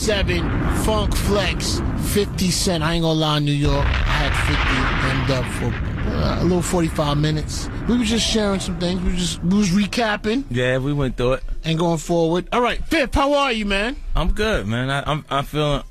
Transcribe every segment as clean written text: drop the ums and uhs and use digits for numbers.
7, Funk Flex, 50 Cent. I ain't gonna lie, New York, I had 50 end up for a little 45 minutes. We were just sharing some things. We was recapping. Yeah, we went through it. And going forward. All right, Fifth, how are you, man? I'm good, man. I'm feeling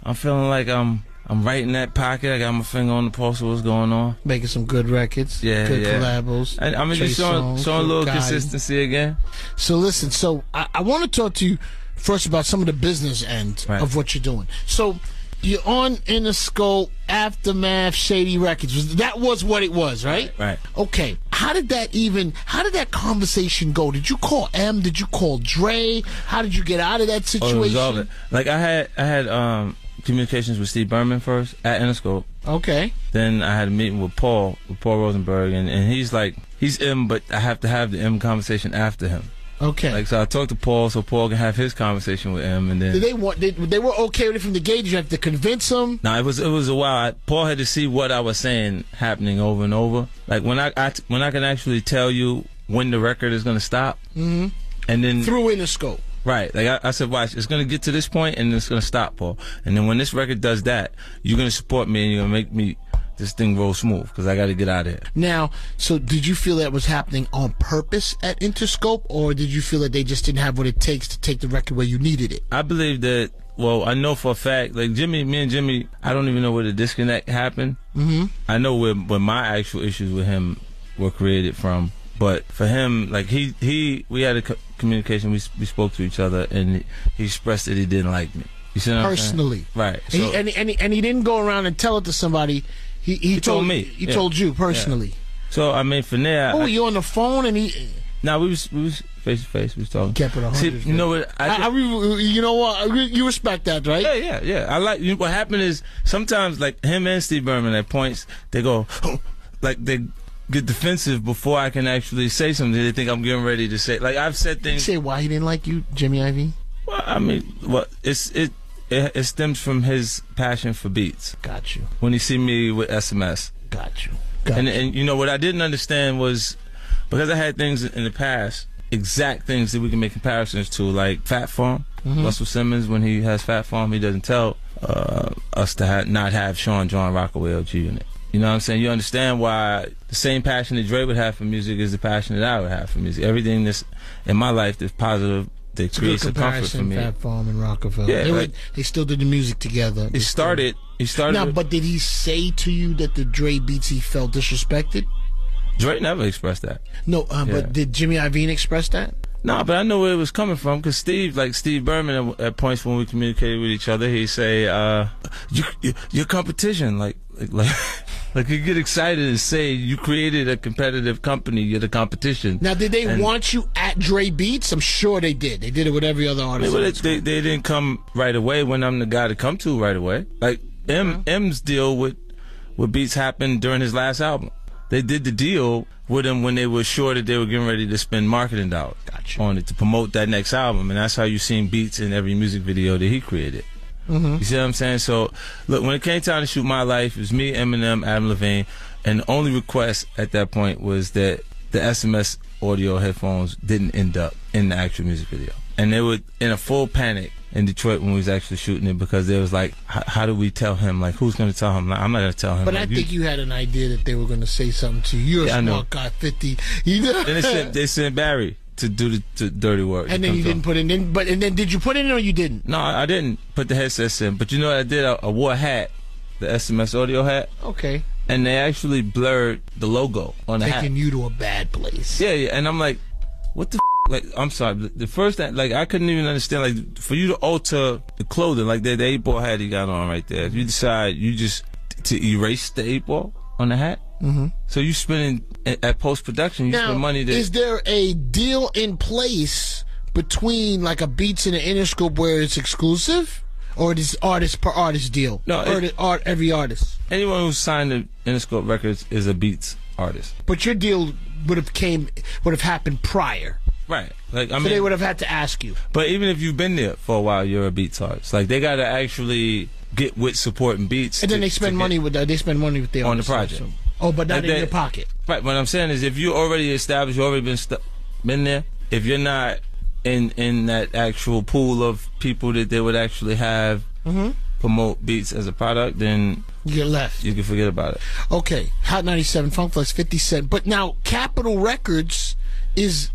like I'm right in that pocket. I got my finger on the pulse of what's going on. Making some good records. Yeah, good yeah. collabos. I mean, just showing a little consistency again. So listen, I want to talk to you first about some of the business end of what you're doing. So you're on Interscope, Aftermath, Shady Records. That was what it was, right? Right. Okay. How did that conversation go? Did you call M? Did you call Dre? How did you get out of that situation? Resolve it. Like I had communications with Steve Berman first at Interscope. Okay. Then I had a meeting with Paul Rosenberg, and he's M, but I have to have the M conversation after him. Okay. Like, so I talked to Paul so Paul can have his conversation with M, and then they were okay with it from the gate. Did you have to convince them? No, it was a while. Paul had to see what I was saying happening over and over. Like when I can actually tell you when the record is gonna stop, and then through Interscope. Right. Like I said, watch, it's going to get to this point and it's going to stop, Paul. And then when this record does that, you're going to support me and you're going to make this thing roll smooth because I got to get out of here. Now, so did you feel that was happening on purpose at Interscope, or did you feel that they just didn't have what it takes to take the record where you needed it? I believe that, well, I know for a fact, like me and Jimmy, I don't even know where the disconnect happened. I know where my actual issues with him were created from. But for him, like we had a communication. We spoke to each other, and he expressed that he didn't like me. You see what I'm saying? Personally, right? So, and he didn't go around and tell it to somebody. He told me. He told you personally. Yeah. So I mean, from there, you on the phone and he. No, we was face to face. We was talking. Kept it 100. You know what? You know what? You respect that, right? Yeah. I like. What happened is sometimes, like him and Steve Berman at points, they go like they get defensive before I can actually say something. They think I'm getting ready to say. Like I've said things. Did you say why he didn't like you, Jimmy Iovine? Well, I mean, it stems from his passion for beats. Got you. When he see me with SMS. Got you. And you know what I didn't understand was because I had things in the past, exact things that we can make comparisons to, like Fat Farm. Russell Simmons, when he has Fat Farm, he doesn't tell us to not have Sean John Rockaway OG in it. You know what I'm saying? You understand why the same passion that Dre would have for music is the passion that I would have for music. Everything that's in my life that's positive, that creates a comfort for me. Fat Farm and Rockefeller. Yeah, they still did the music together. He started. Now, but did he say to you that the Dre beats he felt disrespected? Dre never expressed that. No, but did Jimmy Iovine express that? No, but I know where it was coming from because Steve Berman, at points when we communicated with each other, he'd say, "Your competition, like you get excited and say you created a competitive company. You're the competition." Now, did they want you at Dre Beats? I'm sure they did. They did it with every other artist. They didn't come right away when I'm the guy to come to right away. Like M's deal with Beats happened during his last album. They did the deal with him when they were sure that they were getting ready to spend marketing dollars on it to promote that next album, and that's how you seen Beats in every music video that he created. You see what I'm saying? So, look, when it came time to shoot My Life, it was me, Eminem, Adam Levine, and the only request at that point was that the SMS audio headphones didn't end up in the actual music video. And they were in a full panic in Detroit when we was actually shooting it because they was like, how do we tell him? Like, who's going to tell him? Like, I'm not going to tell him. But like, I think you had an idea that they were going to say something to you. You're a smart guy, 50. Then they sent Barry to do the dirty work. And then you didn't put it in. And then did you put it in or you didn't? No, I didn't put the headsets in. But you know what I did? I wore a hat, the SMS audio hat. Okay. And they actually blurred the logo on the hat. Taking you to a bad place. Yeah. And I'm like, what the like, I'm sorry, the first thing, like, I couldn't even understand, like, for you to alter the clothing, like the 8-ball hat he got on right there, if you decide you just to erase the 8-ball on the hat, so you spending, at post-production, you spend money to... Is there a deal in place between, like, a Beats and an Interscope where it's exclusive? Or it is artist per artist deal? No, every artist. Anyone who's signed to Interscope Records is a Beats artist. But your deal would have happened prior. Right. Like, I mean, so they would have had to ask you. But even if you've been there for a while, you're a Beats artist. Like, they got to actually get with supporting Beats. And then they spend money with the artist on the project. Also. Oh, but not in your pocket. Right. What I'm saying is, if you already established, you already been there. If you're not in that actual pool of people that they would actually have promote beats as a product, then you get left. You can forget about it. Okay, Hot 97, Funk Flex, 50 Cent. But now Capitol Records is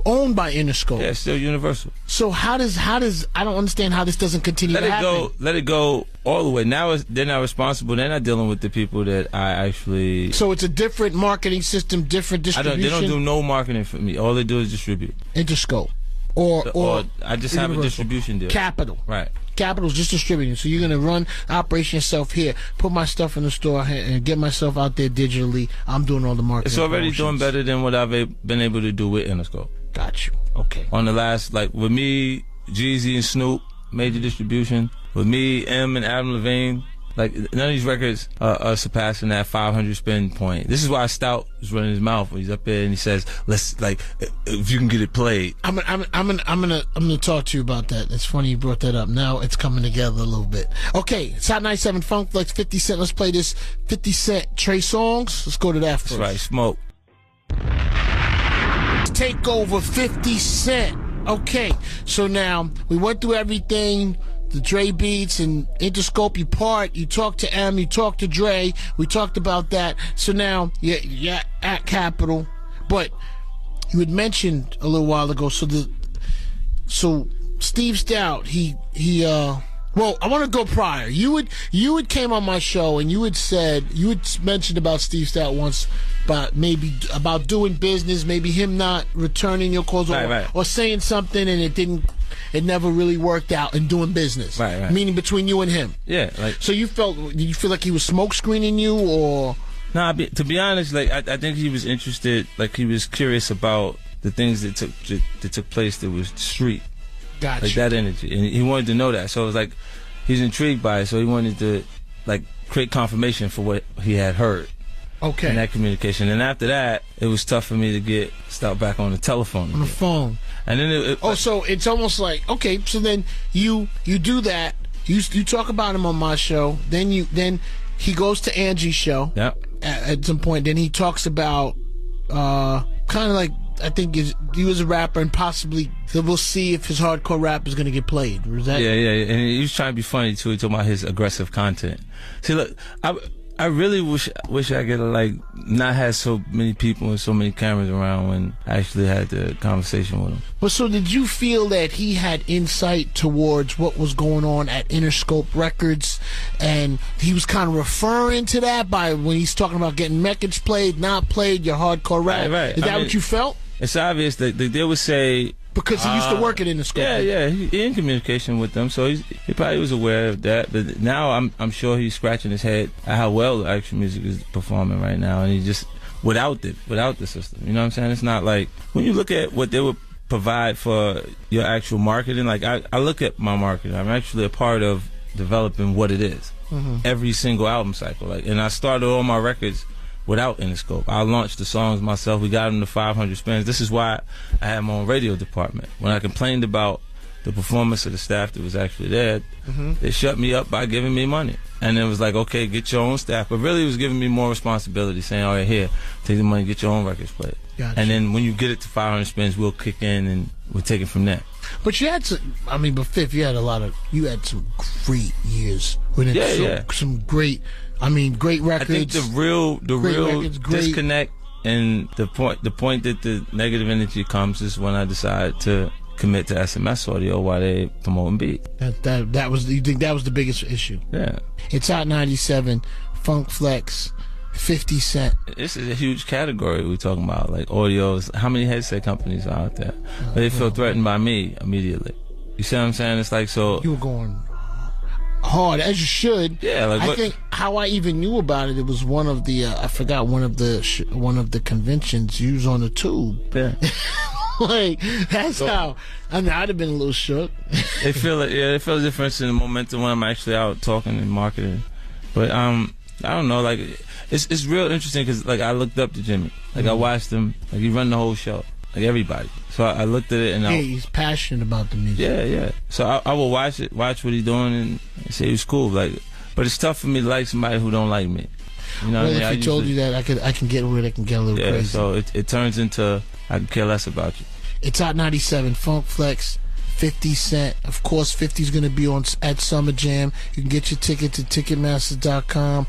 owned by Interscope. Yeah, it's still Universal. So how does I don't understand how this doesn't continue to happen. Let it go all the way. Now they're not responsible. They're not dealing with the people that I actually. So it's a different marketing system, different distribution. They don't do no marketing for me. All they do is distribute. Interscope, or I just have a distribution deal. Capitol. Right. Capitol's just distributing. So you're gonna run operation yourself here, put my stuff in the store, and get myself out there digitally. I'm doing all the marketing. It's already promotions. doing better than what I've been able to do with Interscope. Got you. Okay. On the last, like with me, Jeezy and Snoop, major distribution. With me, M and Adam Levine, like none of these records are surpassing that 500 spin point. This is why Stout is running his mouth when he's up there and he says, "Let's like if you can get it played." I'm gonna talk to you about that. It's funny you brought that up. Now it's coming together a little bit. Okay, it's Hot 97 Funk Flex, 50 Cent. Let's play this 50 Cent Trey Songz. Let's go to that first. That's right, Smoke. Take over 50 Cent. Okay, so now we went through everything. The Dre beats and Interscope, you talked to M, you talked to Dre, we talked about that. So now you're at Capitol, but you had mentioned a little while ago, so Steve Stout, well, I want to go prior. You had came on my show and you had mentioned about Steve Stout once, about doing business, maybe him not returning your calls or saying something and it never really worked out in doing business. Right. Meaning between you and him. Yeah, like. So did you feel like he was smoke screening you, or? Nah, to be honest, like I think he was interested, like he was curious about the things that took place that was street. Gotcha. Like that energy, and he wanted to know that. So it was like he's intrigued by it. So he wanted to like create confirmation for what he had heard. Okay. In that communication, and after that, it was tough for me to get Stout back on the telephone. On the phone. And then so it's almost like, okay, so then you do that. You talk about him on my show. Then he goes to Angie's show. Yeah. At some point, then he talks about kind of like, I think he was a rapper, and possibly we'll see if his hardcore rap is going to get played. Was that? Yeah, and he was trying to be funny too. He talking about his aggressive content. See, look, I really wish I could like not have so many people and so many cameras around when I actually had the conversation with him. But so did you feel that he had insight towards what was going on at Interscope Records, and he was kind of referring to that by when he's talking about getting records played, not played, your hardcore rap? Right. Is that what you felt? It's obvious that they would say. Because he used to work at Interscope. Yeah, he's in communication with them, so he probably was aware of that. But now I'm sure he's scratching his head at how well action music is performing right now, and he just without the system. You know what I'm saying? It's not like when you look at what they would provide for your actual marketing. Like I look at my marketing. I'm actually a part of developing what it is. Every single album cycle. And I started all my records without Interscope. I launched the songs myself. We got them to 500 spins. This is why I had my own radio department. When I complained about the performance of the staff that was actually there, they shut me up by giving me money. And it was like, okay, get your own staff. But really it was giving me more responsibility, saying, all right, here, take the money, get your own records played. Gotcha. And then when you get it to 500 spins, we'll kick in and we'll take it from there. But you had but Fifth, you had some great years. Some great, great records. I think the real disconnect and the point that the negative energy comes is when I decide to commit to SMS audio while they promoting beat. That was, you think that was the biggest issue? Yeah. It's Hot 97, Funk Flex, 50 Cent. This is a huge category we're talking about, like audios. How many headset companies are out there? But they feel threatened by me immediately. You see what I'm saying? It's like, so you were going hard, as you should. Yeah, like I think how I even knew about it, it was one of the I forgot one of the conventions you was on the tube. Yeah. Like that's how. I'd have been a little shook. They feel it. Yeah, they feel the difference in the momentum when I'm actually out talking and marketing. But I don't know. Like it's real interesting because like I looked up to Jimmy. Like I watched him. Like he run the whole show. Like everybody. So I looked at it and he's passionate about the music. Yeah. So I will watch what he's doing and say he was cool. Like, but it's tough for me to like somebody who don't like me. You know well, what I mean? If he told you that, I can get where they can get a little crazy. So it turns into I can care less about you. It's Hot 97, Funk Flex, 50 Cent. Of course, 50's going to be on at Summer Jam. You can get your ticket at Ticketmaster.com.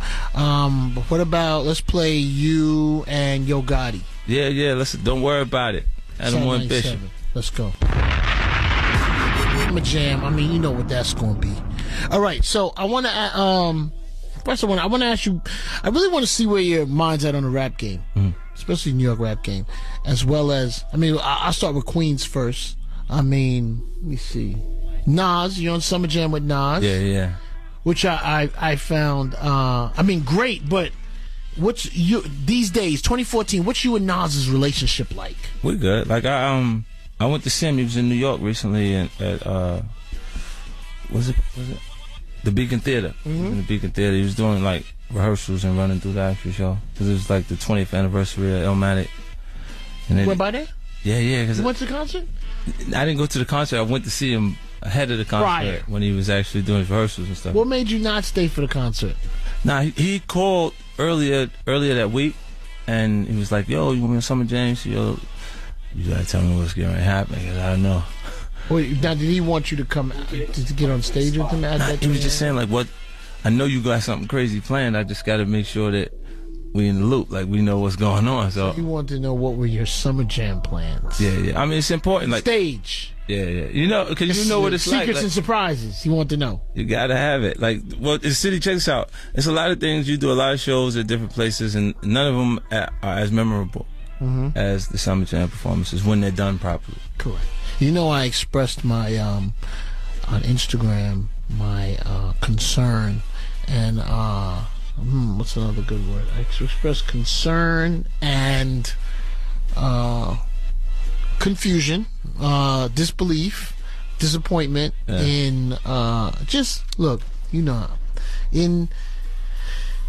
But what about, let's play you and Yo Gotti. Yeah, don't worry about it. Adam One Bishop. Let's go. Summer Jam, I mean, you know what that's going to be. All right, so I want to, first I want to ask you, I really want to see where your mind's at on the rap game, especially New York rap game, as well as, I mean, I'll start with Queens first. I mean, let me see. Nas, you're on Summer Jam with Nas. Yeah. Which I found, I mean, great, but what's you these days, 2014, what's you and Nas's relationship like? We're good. Like, I went to see him. He was in New York recently at was it the Beacon Theater? In the Beacon Theater, he was doing like rehearsals and running through the actual show because it was like the 20th anniversary of Illmatic. And went by there? Yeah. You went to the concert? I didn't go to the concert. I went to see him ahead of the concert when he was actually doing his rehearsals and stuff. What made you not stay for the concert? Nah, he called earlier that week, and he was like, "Yo, you want me on Summer Jam?" Yo, you gotta tell me what's going to happen because I don't know. Wait, now did he want you to come to get on stage with him? He was just saying like, "What? I know you got something crazy planned. I just got to make sure that we in the loop, like we know what's going on." So he wanted to know what were your Summer Jam plans. Yeah. I mean, it's important. Like stage. Yeah. You know, because you know what it's like. Secrets and surprises. He wanted to know. You gotta have it. Like, well, the city, check this out. It's a lot of things. You do a lot of shows at different places, and none of them are as memorable as the Summer Jam performances when they're done properly. Correct. You know, I expressed my on Instagram my concern and what's another good word? I expressed concern and confusion, disbelief, disappointment in just look, you know, in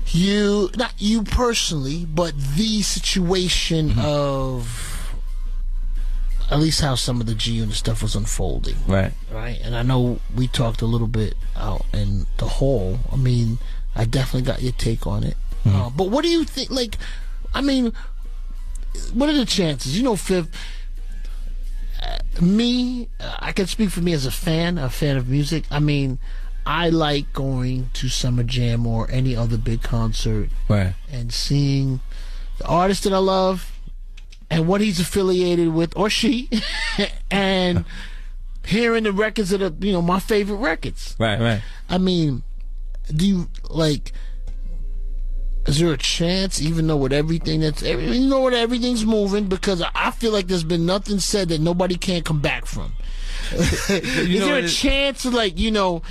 you, not you personally, but the situation of at least how some of the G Unit stuff was unfolding. Right. And I know we talked a little bit out in the hall. I mean, I definitely got your take on it. But what do you think? Like, I mean, what are the chances? You know, Fifth, I can speak for me as a fan of music. I mean, I like going to Summer Jam or any other big concert and seeing the artist that I love and what he's affiliated with, or she, and hearing the records that are, you know, my favorite records. Right. I mean, do you, like, is there a chance, even though with everything you know what, everything's moving, because I feel like there's been nothing said that nobody can't come back from. Is there a chance of, like, you know,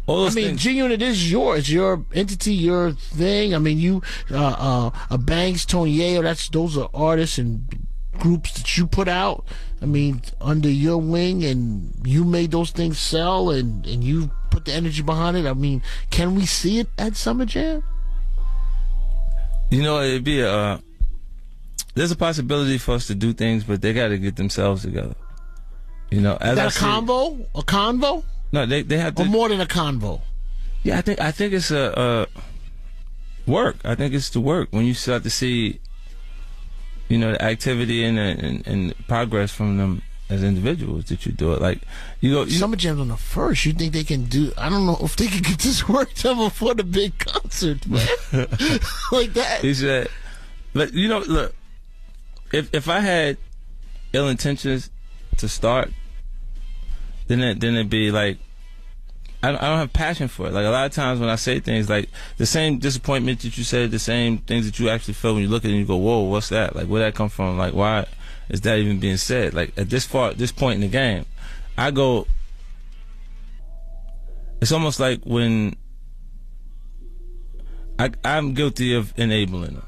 I mean, G Unit is yours, your entity, your thing. I mean, you, Banks, Tony Yayo, those are artists and groups that you put out. I mean, under your wing, and you made those things sell, and you put the energy behind it. I mean, can we see it at Summer Jam? You know, it'd be there's a possibility for us to do things, but they got to get themselves together. You know, as is that a convo? A convo? No, they have to. Or more than a convo. Yeah, I think it's a work. I think it's the work when you start to see, you know, the activity and progress from them as individuals that you do it. Like you go, Summer Jam's on the first. You think they can do? I don't know if they can get this work done before the big concert, man. Like that. He said, but you know, look, if I had ill intentions to start, then it'd be like, I don't have passion for it. Like a lot of times when I say things, like the same disappointment that you said, the same things that you actually feel when you look at it and you go, whoa, what's that? Like, where'd that come from? Like, why is that even being said? Like at this point in the game, I go, it's almost like when I'm guilty of enabling them.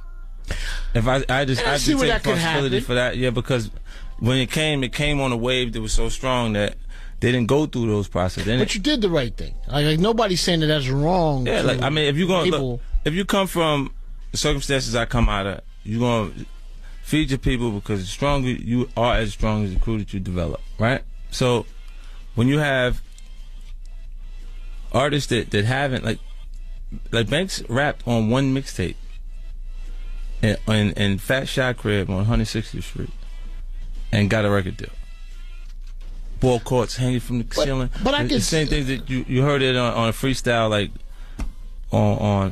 If I just take responsibility for that, because when it came on a wave that was so strong that they didn't go through those processes. But you did the right thing. Like nobody's saying that that's wrong. Yeah, like I mean, if you come from the circumstances I come out of, you're gonna feed your people, because the stronger you are, as strong as the crew that you develop, right? So when you have artists that haven't like Banks rapped on one mixtape in Fat Shot Crib on 160th Street and got a record deal. ball courts hanging from the ceiling. But I the same thing that you heard it on a freestyle, like on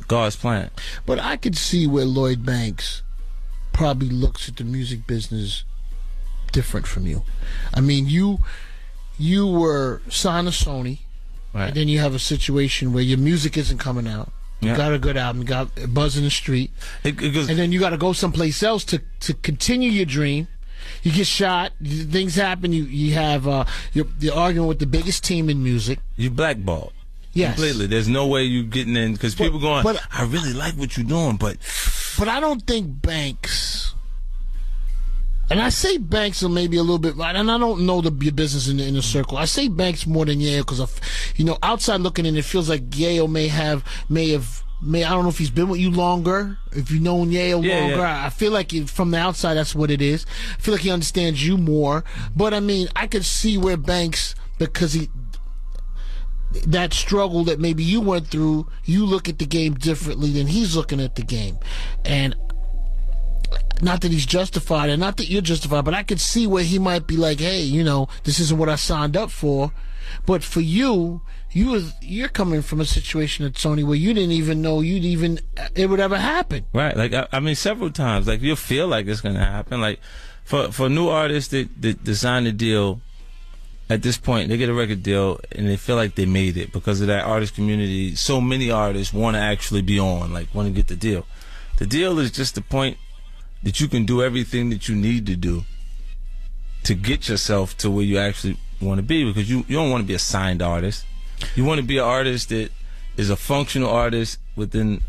God's Plan. But I could see where Lloyd Banks probably looks at the music business different from you. I mean, you were signed to Sony, right? And then you have a situation where your music isn't coming out. You got a good album, you got Buzz in the Street, and then you got to go someplace else to continue your dream. You get shot, things happen. You have you're arguing with the biggest team in music. You blackballed. Yes. Completely. There's no way you getting in because people going, I really like what you're doing, but I don't think Banks, and I say Banks are maybe a little bit, and I don't know your business in the inner circle. I say Banks more than Yayo because outside looking in, it feels like Yayo may have I don't know if he's been with you longer, if you've known Yayo longer. Yeah. I feel like from the outside, that's what it is. I feel like he understands you more. But I mean, I could see where Banks, because that struggle that maybe you went through, you look at the game differently than he's looking at the game. And not that he's justified and not that you're justified, but I could see where he might be like, hey, this isn't what I signed up for. But for you're coming from a situation at Sony where you didn't even know it would ever happen. Right. Like, I mean, several times, like, you'll feel like it's going to happen. Like, for new artists that sign a deal, at this point, they get a record deal and they feel like they made it because of that artist community. So many artists want to actually be on, like, want to get the deal. The deal is just the point that you can do everything that you need to do to get yourself to where you actually want to be, because you don't want to be a signed artist. You want to be an artist that is a functional artist within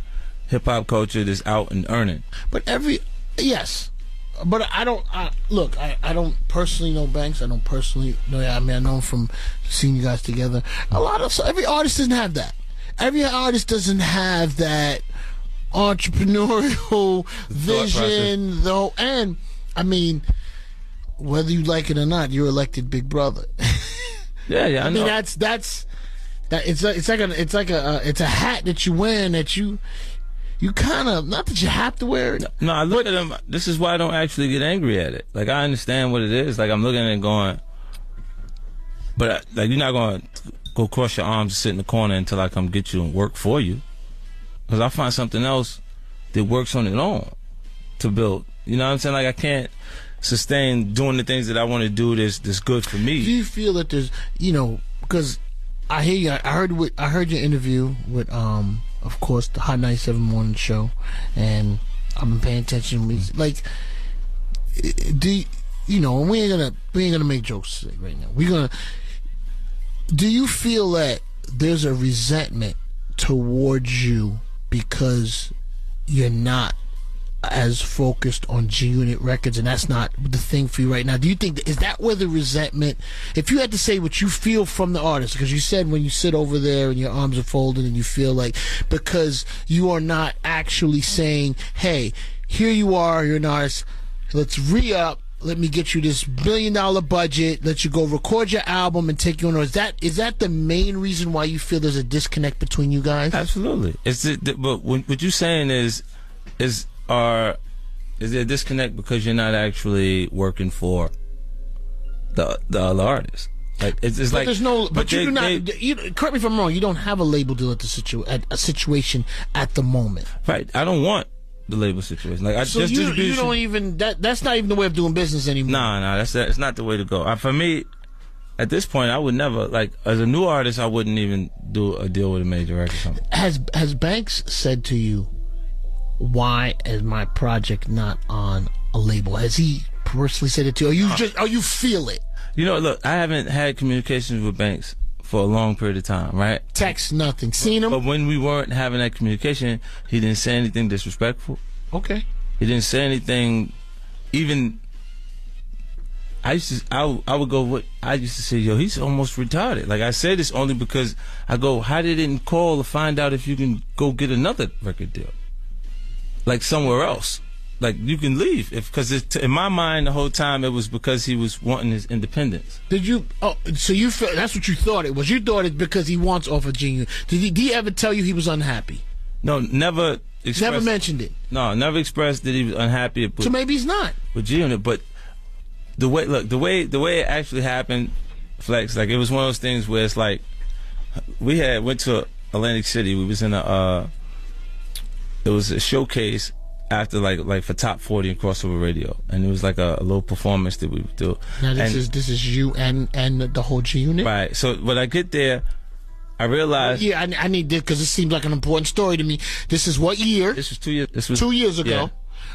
hip-hop culture that's out and earning. But yes. But I don't personally know Banks. I don't personally know. I mean, I know him from seeing you guys together. Every artist doesn't have that. Every artist doesn't have that entrepreneurial vision, though. And I mean, whether you like it or not, you're elected Big Brother. Yeah, I know. mean, it's a hat that you wear and that you kind of, not that you have to wear it. No, I look at them. This is why I don't actually get angry at it. Like, I understand what it is. Like, I'm looking at it going, but like, you're not going to go cross your arms and sit in the corner until I come get you and work for you. Because I'll find something else that works on its own to build. You know what I'm saying? Like, I can't sustain doing the things that I want to do that's good for me. Do you feel that there's, because I hear you, I heard your interview with, of course, the Hot 97 Morning Show, and I've been paying attention. Like, and we ain't gonna make jokes right now. Do you feel that there's a resentment towards you because you're not as focused on G-Unit Records, and that's not the thing for you right now? Do you think is that where the resentment, if you had to say what you feel from the artist, because you said when you sit over there and your arms are folded and you feel like, because you are not actually saying, hey, here you are, you're an artist, let's re-up, let me get you this $1 billion budget, let you go record your album and take you on. Is that the main reason why you feel there's a disconnect between you guys? Absolutely. But what you're saying is there a disconnect because you're not actually working for the other artists? Like, it's like there's no. But you do not. Correct me if I'm wrong. You don't have a label deal at a situation at the moment. Right. I don't want the label situation. Like, you don't even. That's not even the way of doing business anymore. No, it's not the way to go. For me, at this point, I would never, like, as a new artist, I wouldn't even do a deal with a major record company. Has Banks said to you, why is my project not on a label? Has he personally said it to you? Or you feel it? Look, I haven't had communications with Banks for a long period of time, right? Text, nothing. Seen him? But when we weren't having that communication, he didn't say anything disrespectful. Okay. He didn't say anything, even, I would go, I used to say, yo, he's almost retarded. Like, I say this only because I go, how they didn't call to find out if you can go get another record deal? Like, somewhere else. Like, you can leave. Because in my mind, the whole time, it was because he was wanting his independence. Did you, so you felt, that's what you thought it was. You thought it's because he wants off of G-Unit. Did he ever tell you he was unhappy? No, never expressed. Never mentioned it? No, never expressed that he was unhappy. So maybe he's not. With G-Unit, but the way it actually happened, flex. Like, it was one of those things where it's like, we went to Atlantic City. We was in it was a showcase after like for Top 40 and Crossover Radio, and it was like a little performance that we would do. Now this is you and the whole G Unit, right? So when I get there, I realized, yeah, I need this because it seems like an important story to me. This is what year? This was 2 years. This was 2 years ago.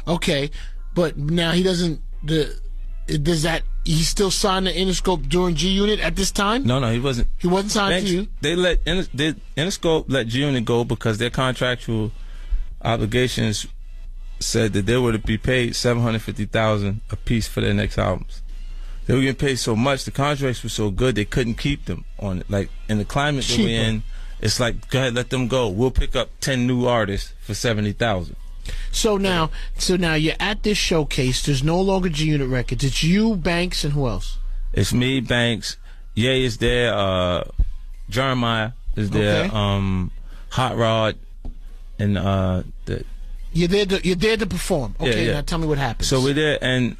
Yeah. Okay, but now he doesn't. He's still signed to Interscope during G Unit at this time? No, he wasn't. He wasn't signed to you. They Interscope let G Unit go because their contractual obligations said that they were to be paid $750,000 a piece for their next albums. They were getting paid so much, the contracts were so good they couldn't keep them on it. Like, in the climate that we're in, it's like, go ahead, let them go. We'll pick up 10 new artists for $70,000. So now you're at this showcase. There's no longer G Unit Records. It's you, Banks, and who else? It's me, Banks. Ye is there. Jeremiah is there. Okay. Hot Rod, and you're there to perform. Okay, yeah. Now tell me what happens. So we're there, and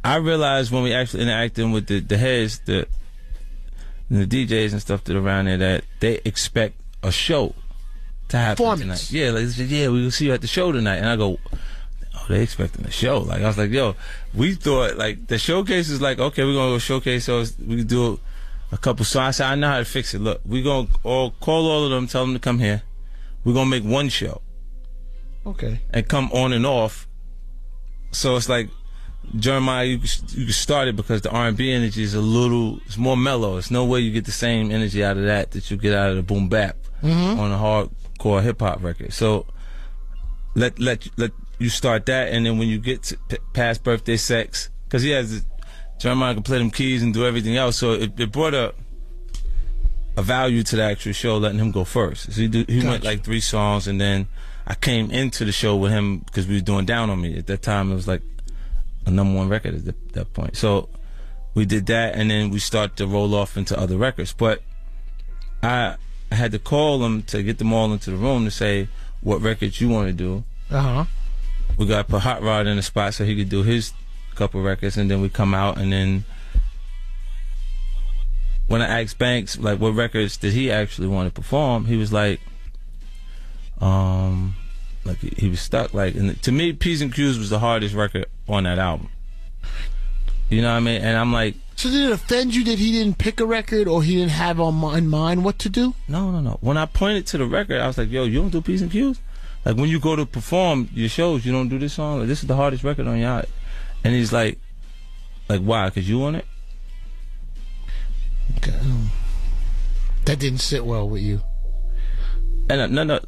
I realized when we actually interacting with the heads, the DJs and stuff that are around there, that they expect a show to happen tonight. Yeah, like, we will see you at the show tonight. And I go, oh, they expecting a show. Like, I was like, yo, we thought like the showcase is like, okay, we're gonna go showcase, so we can do a couple songs. I said, I know how to fix it. Look, we're gonna call all of them, tell them to come here. We're gonna make one show. Okay. And come on and off. So it's like, Jeremiah, you can start it because the R&B energy is it's more mellow. There's no way you get the same energy out of that you get out of the boom bap on a hardcore hip hop record. So let you start that, and then when you get to past Birthday Sex, because Jeremiah can play them keys and do everything else, so it brought a value to the actual show, letting him go first. So he went like 3 songs, and then I came into the show with him because we was doing Down on Me. At that time, it was like a #1 record at that point. So we did that, and then we started to roll off into other records. But I had to call them to get them all into the room to say what records you want to do. We got to put Hot Rod in the spot so he could do his couple records, and then we come out, and then when I asked Banks like what records did he actually want to perform, he was like he was stuck. Like, and to me, P's and Q's was the hardest record on that album. You know what I mean? And I'm like, so did it offend you that he didn't pick a record, or he didn't have in mind what to do? No. When I pointed to the record, I was like, yo, you don't do P's and Q's? Like, when you go to perform your shows, you don't do this song? Like, this is the hardest record on your. And he's like, why? Because you want it? Okay. That didn't sit well with you. And no.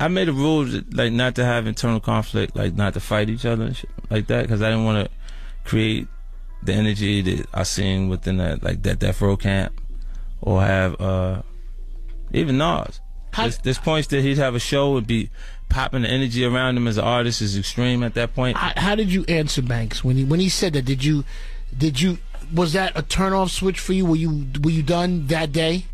I made a rule like not to have internal conflict, like not to fight each other and shit like that, because I didn't want to create the energy that I seen within that Death Row camp, or have even Knowles. There's points that he'd have a show would be popping, the energy around him as an artist is extreme at that point. How did you answer Banks when he said that? Did you was that a turn off switch for you? Were you done that day?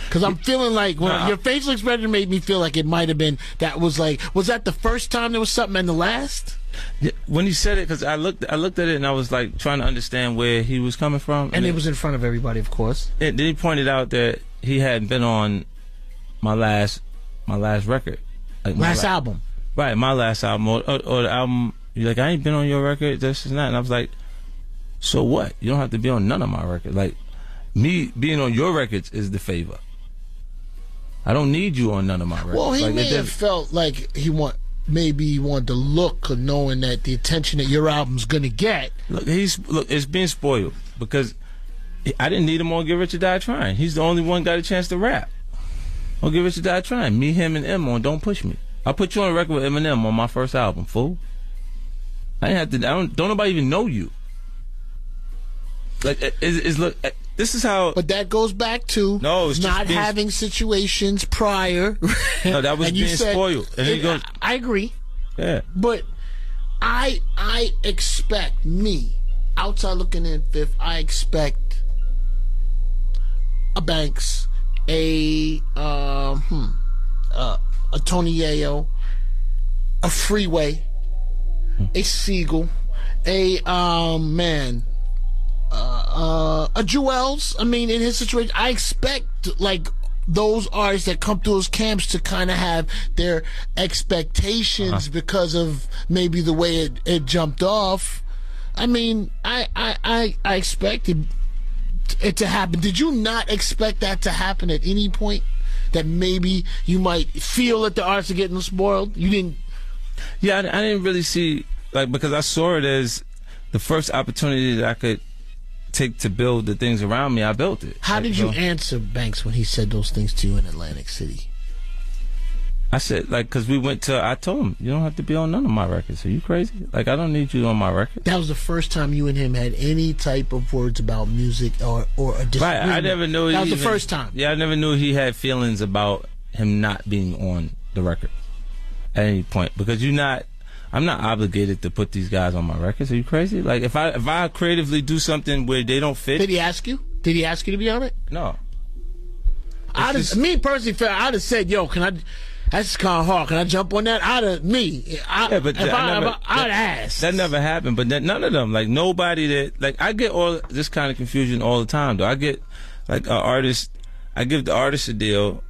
Because I'm feeling like your facial expression made me feel like it might have been was that the first time there was something and the last? Yeah, when he said it, because I looked at it and I was like trying to understand where he was coming from, and it was in front of everybody, of course. Then he pointed out that he hadn't been on my last record, like last album, right? My last album or the album. You're like, I ain't been on your record, this and that, and I was like, so what? You don't have to be on none of my records. Like, me being on your records is the favor. I don't need you on none of my records. Well, he may have felt like maybe he wanted the look of knowing that the attention that your album's gonna get. Look, it's being spoiled because I didn't need him on Get Rich or Die Trying. He's the only one got a chance to rap on Get Rich or Die Trying. Me, him, and M on Don't Push Me. I put you on a record with Eminem on my first album, fool. I didn't have to. Don't nobody even know you. Like, look. This is how. But that goes back to not having situations prior. No, that was being spoiled. And he goes, I agree. Yeah. But I expect, me, outside looking in, Fifth, I expect a Banks, a Tony Yayo, a Freeway, a Siegel, a Jewels. I mean, in his situation, I expect like those artists that come through those camps to kind of have their expectations because of maybe the way it jumped off. I mean, I expected it to happen. Did you not expect that to happen at any point? That maybe you might feel that the artists are getting spoiled? You didn't? Yeah, I didn't really see, like, because I saw it as the first opportunity that I could take to build the things around me. I built it. How did you answer Banks when he said those things to you in Atlantic City? I said, like, because I told him, you don't have to be on none of my records. Are you crazy? Like, I don't need you on my record. That was the first time you and him had any type of words about music or a disagreement. Right, I never knew. That was the first time. Yeah, I never knew he had feelings about him not being on the record at any point. Because I'm not obligated to put these guys on my records. Are you crazy? Like, if I creatively do something where they don't fit. Did he ask you? Did he ask you to be on it? No. Me personally, I'd have said, yo, can I... That's kind of hard. Can I jump on that? I'd ask. That never happened. But none of them, like nobody that, like I get all this kind of confusion all the time. Though I get like an artist, I give the artist a deal.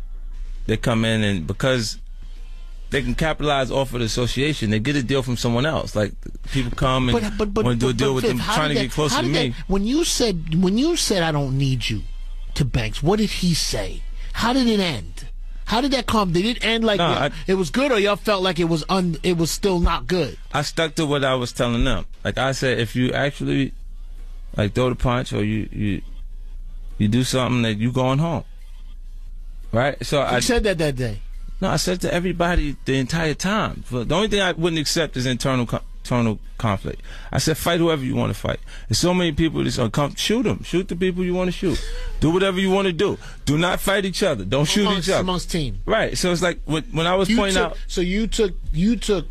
They come in and because they can capitalize off of the association, they get a deal from someone else. Like people come and want to do a deal with them, trying to get closer to me. When you said I don't need you to Banks, what did he say? How did it end? How did that come? Did it end like it was good, or y'all felt like it was still not good? I stuck to what I was telling them. Like I said, if you actually like throw the punch or you do something, that you going home, right? So I said that day. No, I said to everybody the entire time. The only thing I wouldn't accept is internal conflict. I said, fight whoever you want to fight. There's so many people that's come, shoot them. Shoot the people you want to shoot. Do whatever you want to do. Do not fight each other. Don't shoot each other. Amongst team. Right. So it's like when I was pointing out. So you took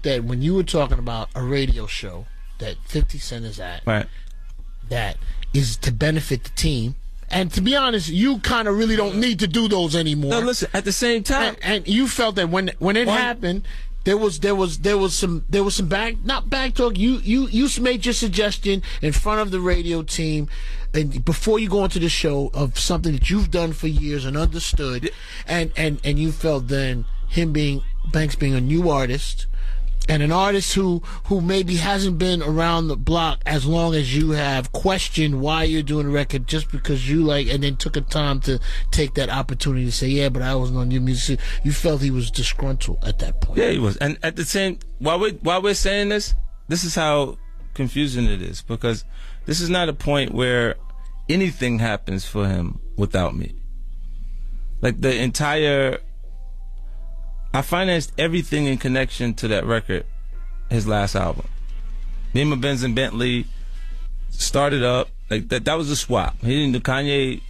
that when you were talking about a radio show that 50 Cent is at. Right. That is to benefit the team. And to be honest, you kind of really don't need to do those anymore. No, listen. At the same time, and you felt that when it happened, there was some back talk. You made your suggestion in front of the radio team, and before you go into the show of something that you've done for years and understood, and you felt then Banks being a new artist. And an artist who maybe hasn't been around the block as long as you have, questioned why you're doing a record just because you like, and then took a time to take that opportunity to say, yeah, but I wasn't on your music. You felt he was disgruntled at that point. Yeah, he was. And at the same, while we're saying this is how confusing it is, because this is not a point where anything happens for him without me. Like I financed everything in connection to that record, his last album. Me and my Benz and Bentley started up. Like that was a swap. He didn't do Kanye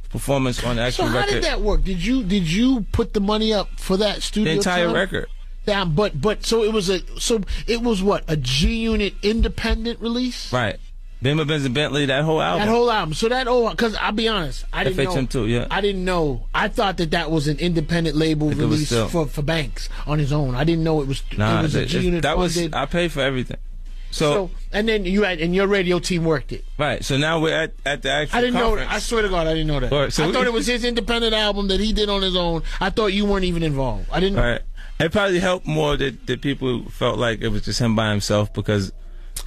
performance on the actual record. So how did that work? Did you put the money up for that studio? The entire time? record. Yeah, but so it was what, a G-Unit independent release? Right. Benz and Bentley, that whole album. So because I'll be honest, I didn't know. FHM too, yeah. I didn't know. I thought that was an independent label release for Banks on his own. I didn't know it was. Nah, it was a G-Unit. I paid for everything. So and then and your radio team worked it. Right. So now we're at the actual. I didn't conference. know that. I swear to God, I didn't know that. Right, so I thought it was his independent album that he did on his own. I thought you weren't even involved. I didn't. Right. It probably helped more that people felt like it was just him by himself, because